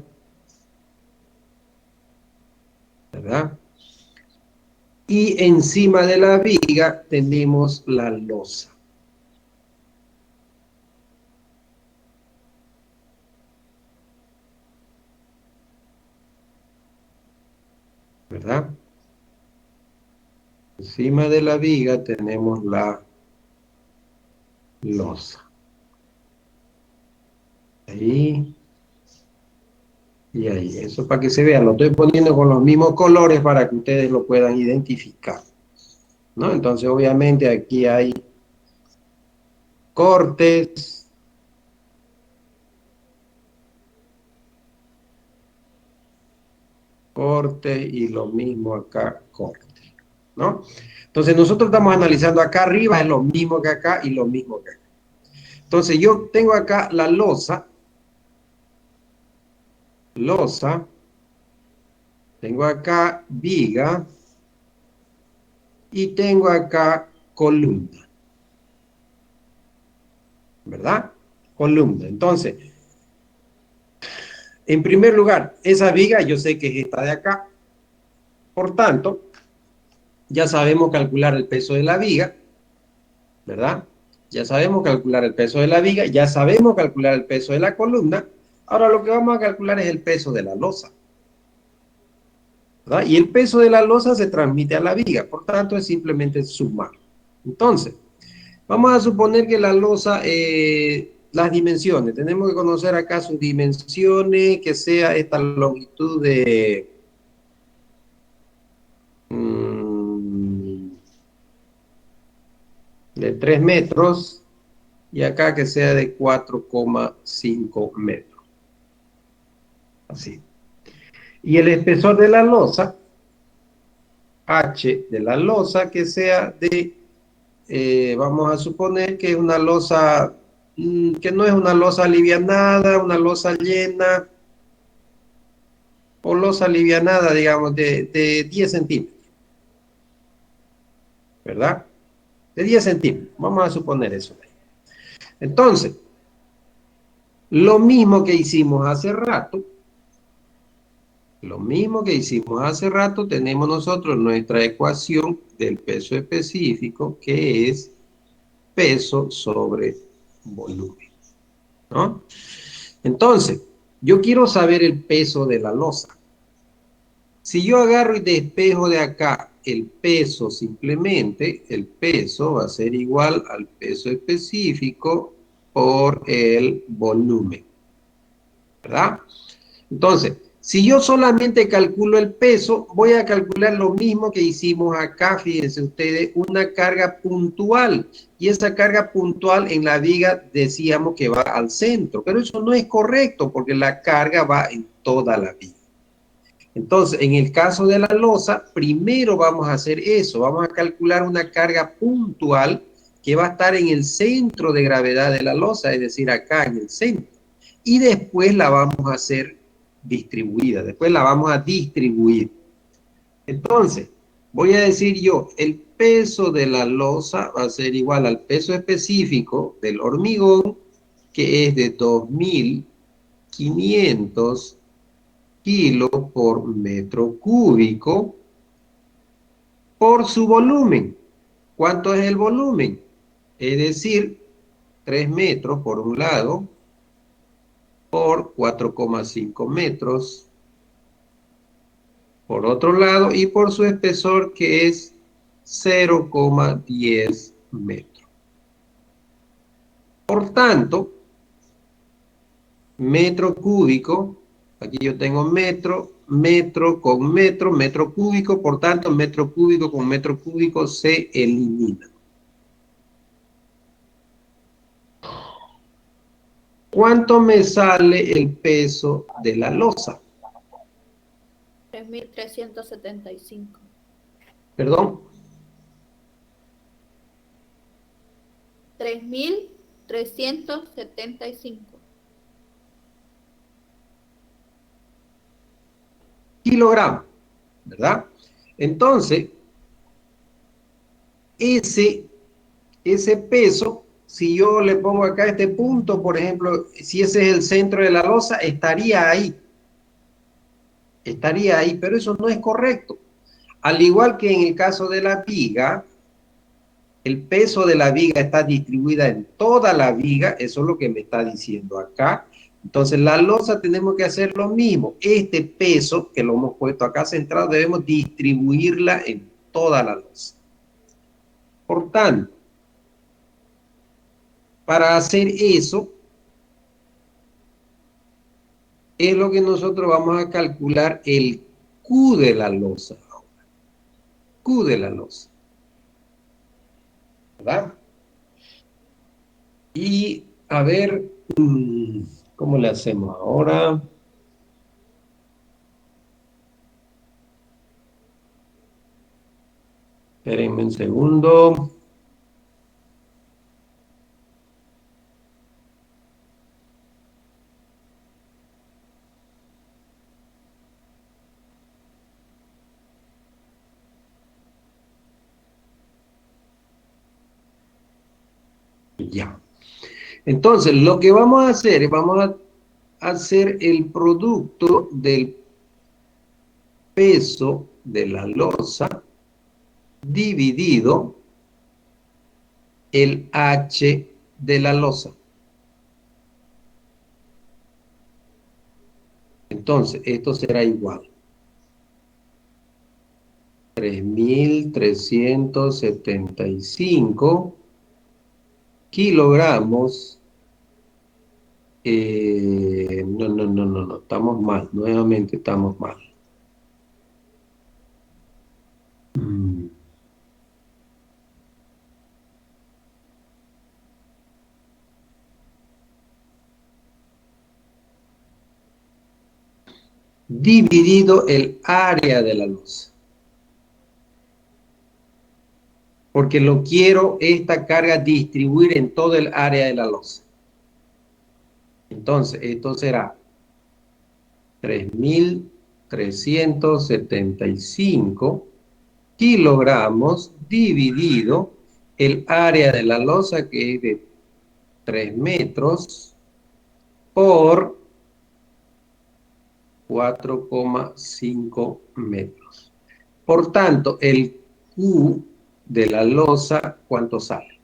¿verdad? Y encima de la viga tenemos la losa. ¿Verdad? Encima de la viga tenemos la losa. Ahí. Y ahí. Eso para que se vea. Lo estoy poniendo con los mismos colores para que ustedes lo puedan identificar. ¿No? Entonces, obviamente, aquí hay cortes. Corte y lo mismo acá, corte, ¿no? Entonces nosotros estamos analizando acá arriba, es lo mismo que acá y lo mismo que acá. Entonces yo tengo acá la losa, tengo acá viga y tengo acá columna, ¿verdad? Columna. Entonces, en primer lugar, esa viga yo sé que es esta de acá. Por tanto, ya sabemos calcular el peso de la viga, ¿verdad? Ya sabemos calcular el peso de la viga, ya sabemos calcular el peso de la columna. Ahora lo que vamos a calcular es el peso de la losa, ¿verdad? Y el peso de la losa se transmite a la viga, por tanto es simplemente sumar. Entonces, vamos a suponer que la losa, las dimensiones, tenemos que conocer acá sus dimensiones, que sea esta longitud de 3 metros y acá que sea de 4,5 metros. Así. Y el espesor de la losa, H de la losa, que sea de, vamos a suponer que es una losa, que no es una losa alivianada, una losa llena, o losa alivianada, digamos, de 10 centímetros, ¿verdad? De 10 centímetros, vamos a suponer eso. Entonces, lo mismo que hicimos hace rato, tenemos nosotros nuestra ecuación del peso específico, que es peso sobre volumen, ¿no? Entonces, yo quiero saber el peso de la losa. Si yo agarro y despejo de acá el peso simplemente, el peso va a ser igual al peso específico por el volumen, ¿verdad? Entonces, si yo solamente calculo el peso, voy a calcular lo mismo que hicimos acá, fíjense ustedes, una carga puntual. Y esa carga puntual en la viga decíamos que va al centro, pero eso no es correcto porque la carga va en toda la viga. Entonces, en el caso de la losa, primero vamos a hacer eso, vamos a calcular una carga puntual que va a estar en el centro de gravedad de la losa, es decir, acá en el centro. Y después la vamos a hacer distribuida, después la vamos a distribuir. Entonces, voy a decir yo, el peso de la losa va a ser igual al peso específico del hormigón, que es de 2500 kilos por metro cúbico, por su volumen. ¿Cuánto es el volumen? Es decir, 3 metros por un lado, por 4,5 metros por otro lado, y por su espesor, que es 0,10 metros. Por tanto, metro cúbico, aquí yo tengo metro, metro con metro, metro cúbico, por tanto, metro cúbico con metro cúbico se elimina. ¿Cuánto me sale el peso de la losa? 3.375. Perdón. 3.375. Kilogramos, ¿verdad? Entonces, ese peso, si yo le pongo acá este punto, por ejemplo, si ese es el centro de la losa, estaría ahí, pero eso no es correcto. Al igual que en el caso de la viga, el peso de la viga está distribuida en toda la viga, eso es lo que me está diciendo acá. Entonces, la losa tenemos que hacer lo mismo. Este peso, que lo hemos puesto acá centrado, debemos distribuirla en toda la losa. Por tanto, para hacer eso, es lo que nosotros vamos a calcular el Q de la losa. Q de la losa, ¿verdad? Y a ver, ¿cómo le hacemos ahora? Espérenme un segundo. Ya. Entonces, lo que vamos a hacer es, vamos a hacer el producto del peso de la losa dividido el H de la losa. Entonces, esto será igual. 3.375 kilogramos. No, estamos mal, nuevamente estamos mal. Dividido el área de la losa. Porque lo quiero, esta carga, distribuir en todo el área de la losa. Entonces, esto será 3.375 kilogramos dividido el área de la losa, que es de 3 metros por 4,5 metros. Por tanto, el Q de la losa, ¿cuánto sale?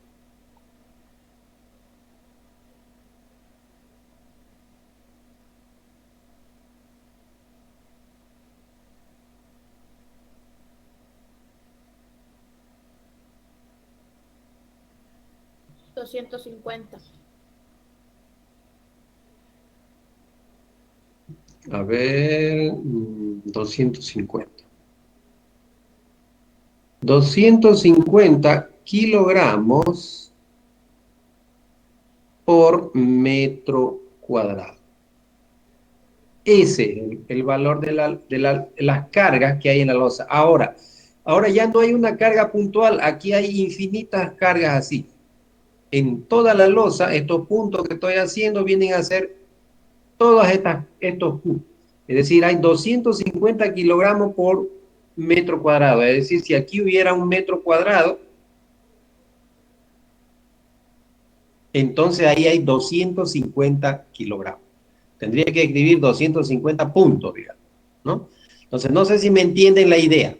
$250. A ver, 250. 250 kilogramos por metro cuadrado. Ese es el valor de las cargas que hay en la losa. Ahora ya no hay una carga puntual, aquí hay infinitas cargas así. En toda la losa, estos puntos que estoy haciendo vienen a ser todos estos Q. Es decir, hay 250 kilogramos por metro cuadrado. Es decir, si aquí hubiera un metro cuadrado, entonces ahí hay 250 kilogramos. Tendría que escribir 250 puntos, digamos, ¿no? Entonces, no sé si me entienden la idea.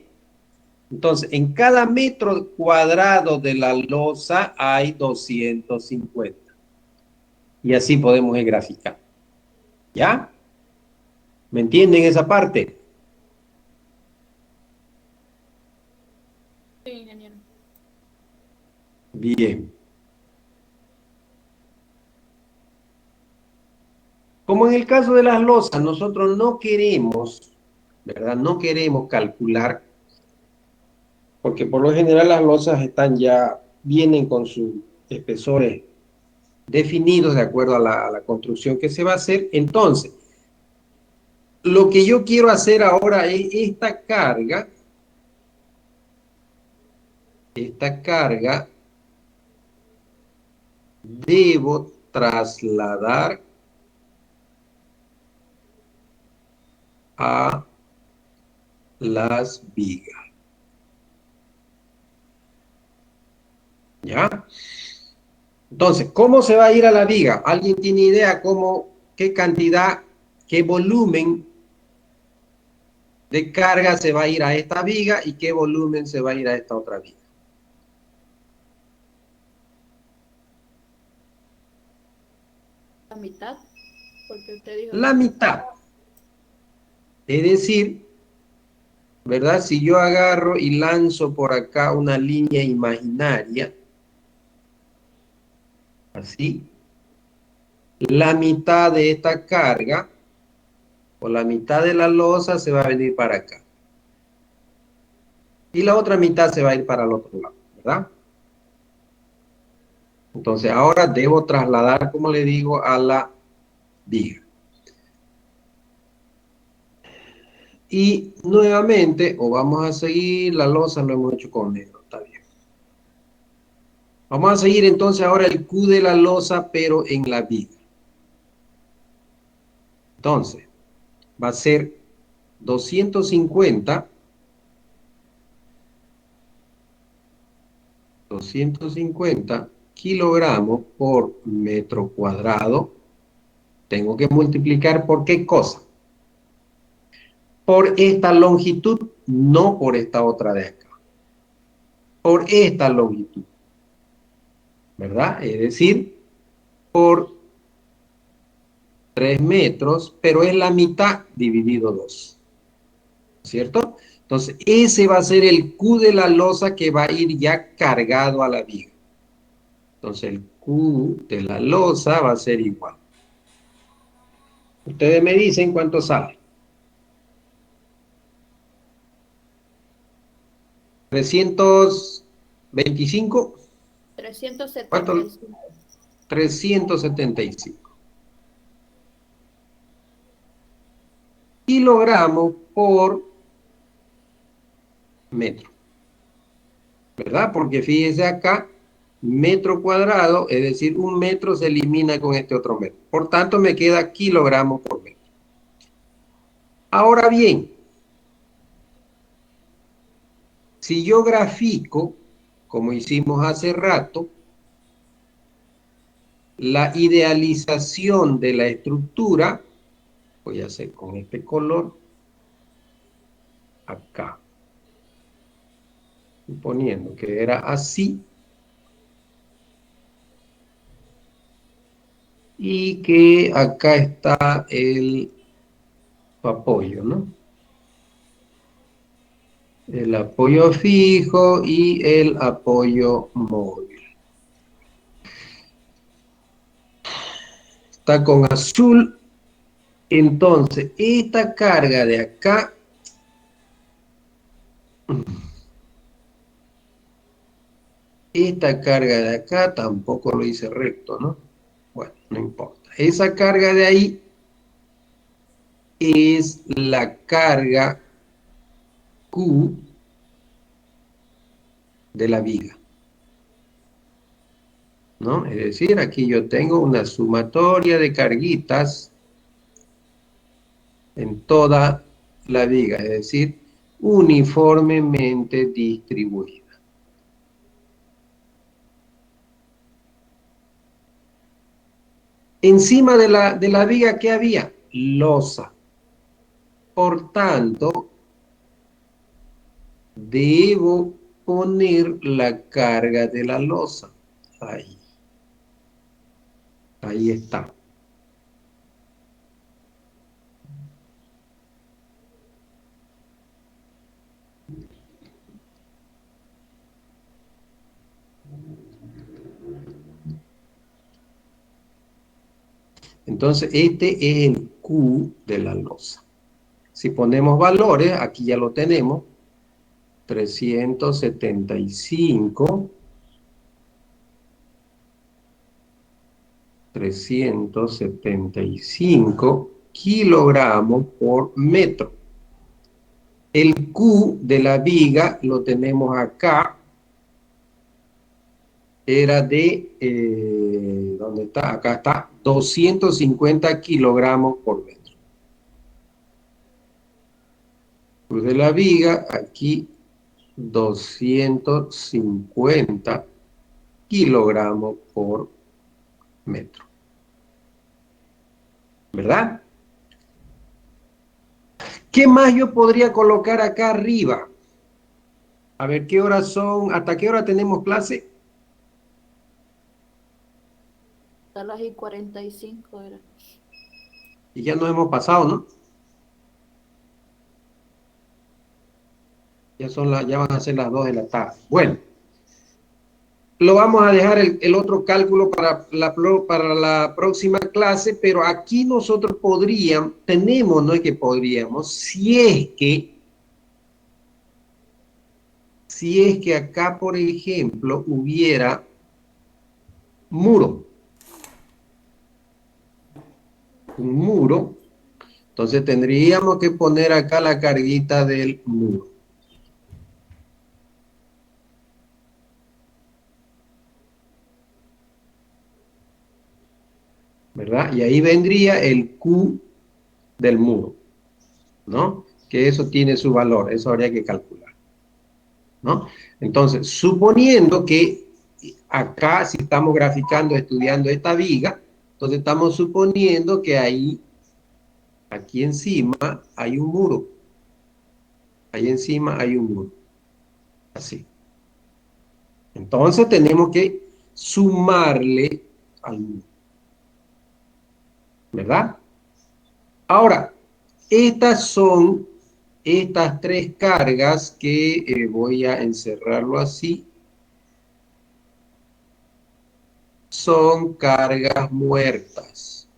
Entonces, en cada metro cuadrado de la losa hay 250. Y así podemos graficar. ¿Ya? ¿Me entienden esa parte? Sí, ingeniero. Bien. Como en el caso de las losas, nosotros no queremos, ¿verdad? No queremos calcular, porque por lo general las losas vienen con sus espesores definidos de acuerdo a la construcción que se va a hacer. Entonces, lo que yo quiero hacer ahora es esta carga debo trasladar a las vigas. ¿Ya? Entonces, ¿cómo se va a ir a la viga? ¿Alguien tiene idea qué cantidad, qué volumen de carga se va a ir a esta viga y qué volumen se va a ir a esta otra viga? La mitad, porque usted dijo La mitad. Es decir, ¿verdad? Si yo agarro y lanzo por acá una línea imaginaria, así, la mitad de esta carga, o la mitad de la losa, se va a venir para acá. Y la otra mitad se va a ir para el otro lado, ¿verdad? Entonces ahora debo trasladar, como le digo, a la viga. Y nuevamente, o vamos a seguir, la losa lo hemos hecho con negro, está bien. Vamos a seguir entonces ahora el Q de la losa, pero en la viga. Entonces, va a ser 250 250 kilogramos por metro cuadrado, tengo que multiplicar por qué cosa. Por esta longitud, no por esta otra de acá. Por esta longitud, ¿verdad? Es decir, por 3 metros, pero es la mitad dividido 2, ¿cierto? Entonces, ese va a ser el Q de la losa que va a ir ya cargado a la viga. Entonces, el Q de la losa va a ser igual. Ustedes me dicen cuánto sale. 325. ¿Cuánto? 375. 375 kilogramos por metro, ¿verdad? Porque fíjese acá, metro cuadrado, es decir, un metro se elimina con este otro metro. Por tanto, me queda kilogramos por metro. Ahora bien, si yo grafico, como hicimos hace rato, la idealización de la estructura, voy a hacer con este color, acá, suponiendo que era así, y que acá está el apoyo, ¿no? El apoyo fijo y el apoyo móvil. Está con azul. Entonces, esta carga de acá, esta carga de acá tampoco lo hice recto, ¿no? Bueno, no importa. Esa carga de ahí es la carga Q de la viga, ¿no? Es decir, aquí yo tengo una sumatoria de carguitas en toda la viga, es decir, uniformemente distribuida. Encima de la viga, ¿qué había? Losa. Por tanto, debo poner la carga de la losa. Ahí. Ahí está. Entonces, este es el Q de la losa. Si ponemos valores, aquí ya lo tenemos. 375 kilogramos por metro. El Q de la viga lo tenemos acá. Era de, ¿dónde está? Acá está, 250 kilogramos por metro. Q de la viga, aquí 250 kilogramos por metro. ¿Verdad? ¿Qué más yo podría colocar acá arriba? A ver, ¿qué horas son? ¿Hasta qué hora tenemos clase? A las y 45 era. Y ya nos hemos pasado, ¿no? Ya van a ser las 2 de la tarde. Bueno, lo vamos a dejar el otro cálculo para la próxima clase, pero aquí nosotros tenemos, no es que podríamos, si es que acá, por ejemplo, hubiera muro. Un muro, entonces tendríamos que poner acá la carguita del muro. ¿Verdad? Y ahí vendría el Q del muro, ¿no? Que eso tiene su valor, eso habría que calcular, ¿no? Entonces, suponiendo que acá, si estamos graficando, estudiando esta viga, entonces estamos suponiendo que ahí, aquí encima, hay un muro. Ahí encima hay un muro. Así. Entonces tenemos que sumarle al muro. ¿Verdad? Ahora, estas son estas tres cargas que voy a encerrarlo así. Son cargas muertas.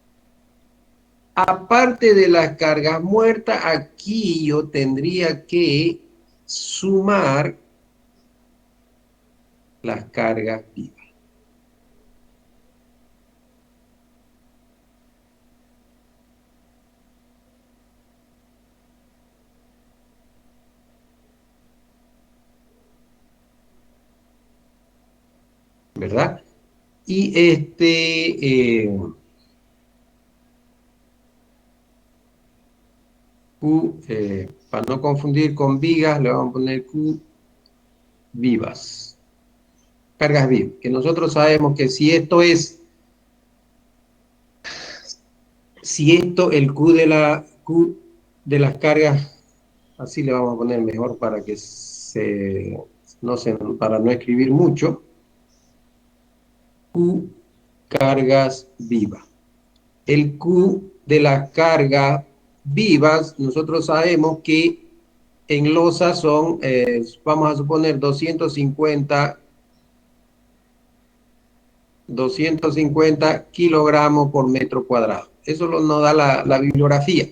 Aparte de las cargas muertas, aquí yo tendría que sumar las cargas vivas. ¿Verdad? Y Q, para no confundir con vigas, le vamos a poner Q vivas. Cargas vivas. Que nosotros sabemos que si esto, el Q de las cargas, así le vamos a poner mejor para que para no escribir mucho. Q cargas vivas. El Q de las cargas vivas, nosotros sabemos que en losa son, vamos a suponer 250 kilogramos por metro cuadrado. Eso nos da la bibliografía,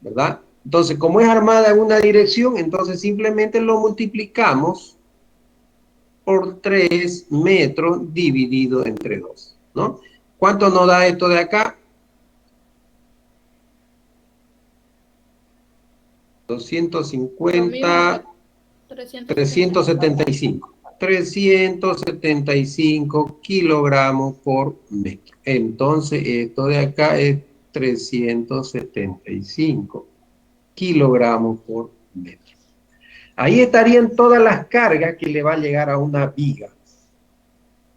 ¿verdad? Entonces, como es armada en una dirección, entonces simplemente lo multiplicamos por 3 metros dividido entre 2, ¿no? ¿Cuánto nos da esto de acá? 250, 375. 375 kilogramos por metro. Entonces, esto de acá es 375 kilogramos por metro. Ahí estarían todas las cargas que le va a llegar a una viga.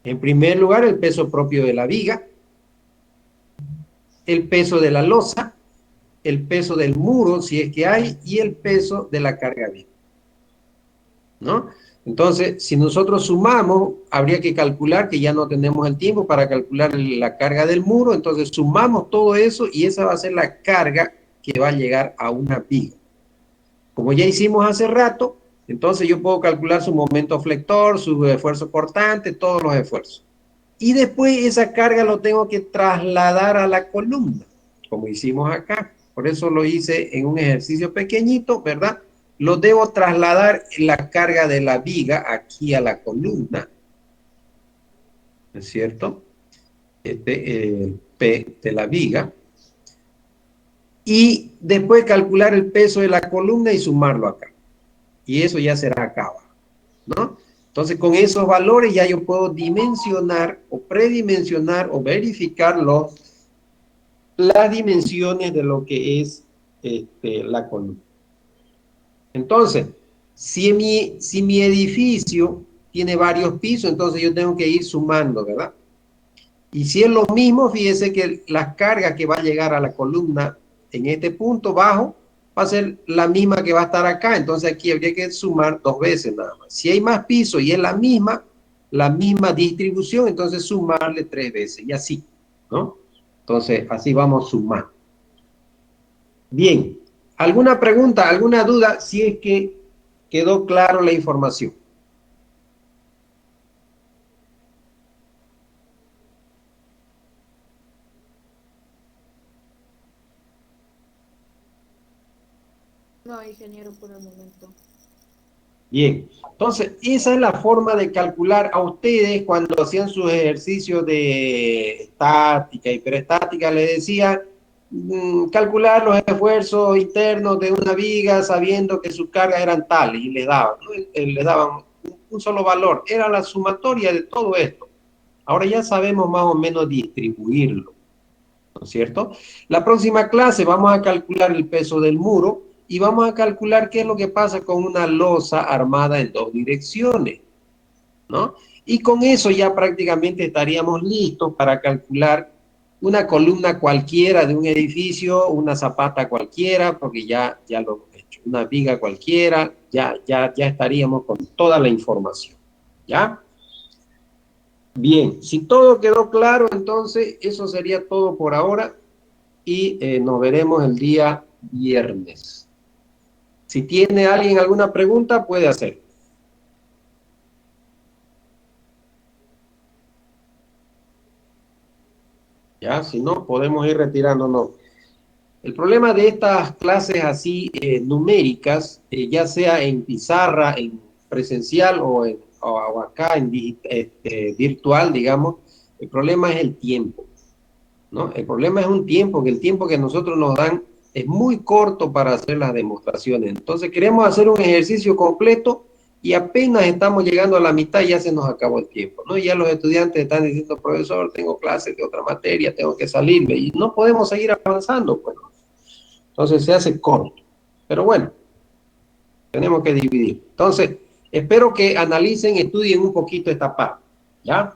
En primer lugar, el peso propio de la viga, el peso de la losa, el peso del muro, si es que hay, y el peso de la carga viva, ¿no? Entonces, si nosotros sumamos, habría que calcular, que ya no tenemos el tiempo para calcular la carga del muro, entonces sumamos todo eso y esa va a ser la carga que va a llegar a una viga. Como ya hicimos hace rato, entonces yo puedo calcular su momento flector, su esfuerzo cortante, todos los esfuerzos. Y después esa carga lo tengo que trasladar a la columna, como hicimos acá. Por eso lo hice en un ejercicio pequeñito, ¿verdad? Lo debo trasladar la carga de la viga aquí a la columna. ¿No es cierto? El P de la viga. Y después calcular el peso de la columna y sumarlo acá. Y eso ya será acá abajo, ¿no? Entonces, con esos valores ya yo puedo dimensionar o predimensionar o verificar las dimensiones de lo que es la columna. Entonces, si mi edificio tiene varios pisos, entonces yo tengo que ir sumando, ¿verdad? Y si es lo mismo, fíjese que la carga que va a llegar a la columna en este punto bajo va a ser la misma que va a estar acá. Entonces aquí habría que sumar 2 veces nada más. Si hay más pisos y es la misma distribución, entonces sumarle 3 veces y así, ¿no? Entonces así vamos sumando. Bien, ¿alguna pregunta, alguna duda? Si es que quedó claro la información. No, ingeniero, por el momento. Bien, entonces esa es la forma de calcular a ustedes cuando hacían sus ejercicios de estática, hiperestática, les decía calcular los esfuerzos internos de una viga sabiendo que sus cargas eran tales y les daban, ¿no? Les daban un solo valor, era la sumatoria de todo esto. Ahora ya sabemos más o menos distribuirlo, ¿no es cierto? La próxima clase vamos a calcular el peso del muro y vamos a calcular qué es lo que pasa con una losa armada en 2 direcciones, ¿no? Y con eso ya prácticamente estaríamos listos para calcular una columna cualquiera de un edificio, una zapata cualquiera, porque ya lo hemos hecho, una viga cualquiera, ya estaríamos con toda la información, ¿ya? Bien, si todo quedó claro, entonces eso sería todo por ahora y nos veremos el día viernes. Si tiene alguien alguna pregunta, puede hacer. Ya, si no, podemos ir retirándonos. El problema de estas clases así numéricas, ya sea en pizarra, en presencial o acá en virtual, digamos, el problema es el tiempo, ¿no? El problema es un tiempo, que el tiempo que nosotros nos dan es muy corto para hacer las demostraciones. Entonces queremos hacer un ejercicio completo y apenas estamos llegando a la mitad y ya se nos acabó el tiempo, ¿no? Ya los estudiantes están diciendo, profesor, tengo clases de otra materia, tengo que salirme y no podemos seguir avanzando, pues. Entonces se hace corto. Pero bueno, tenemos que dividir. Entonces, espero que analicen, estudien un poquito esta parte, ¿ya?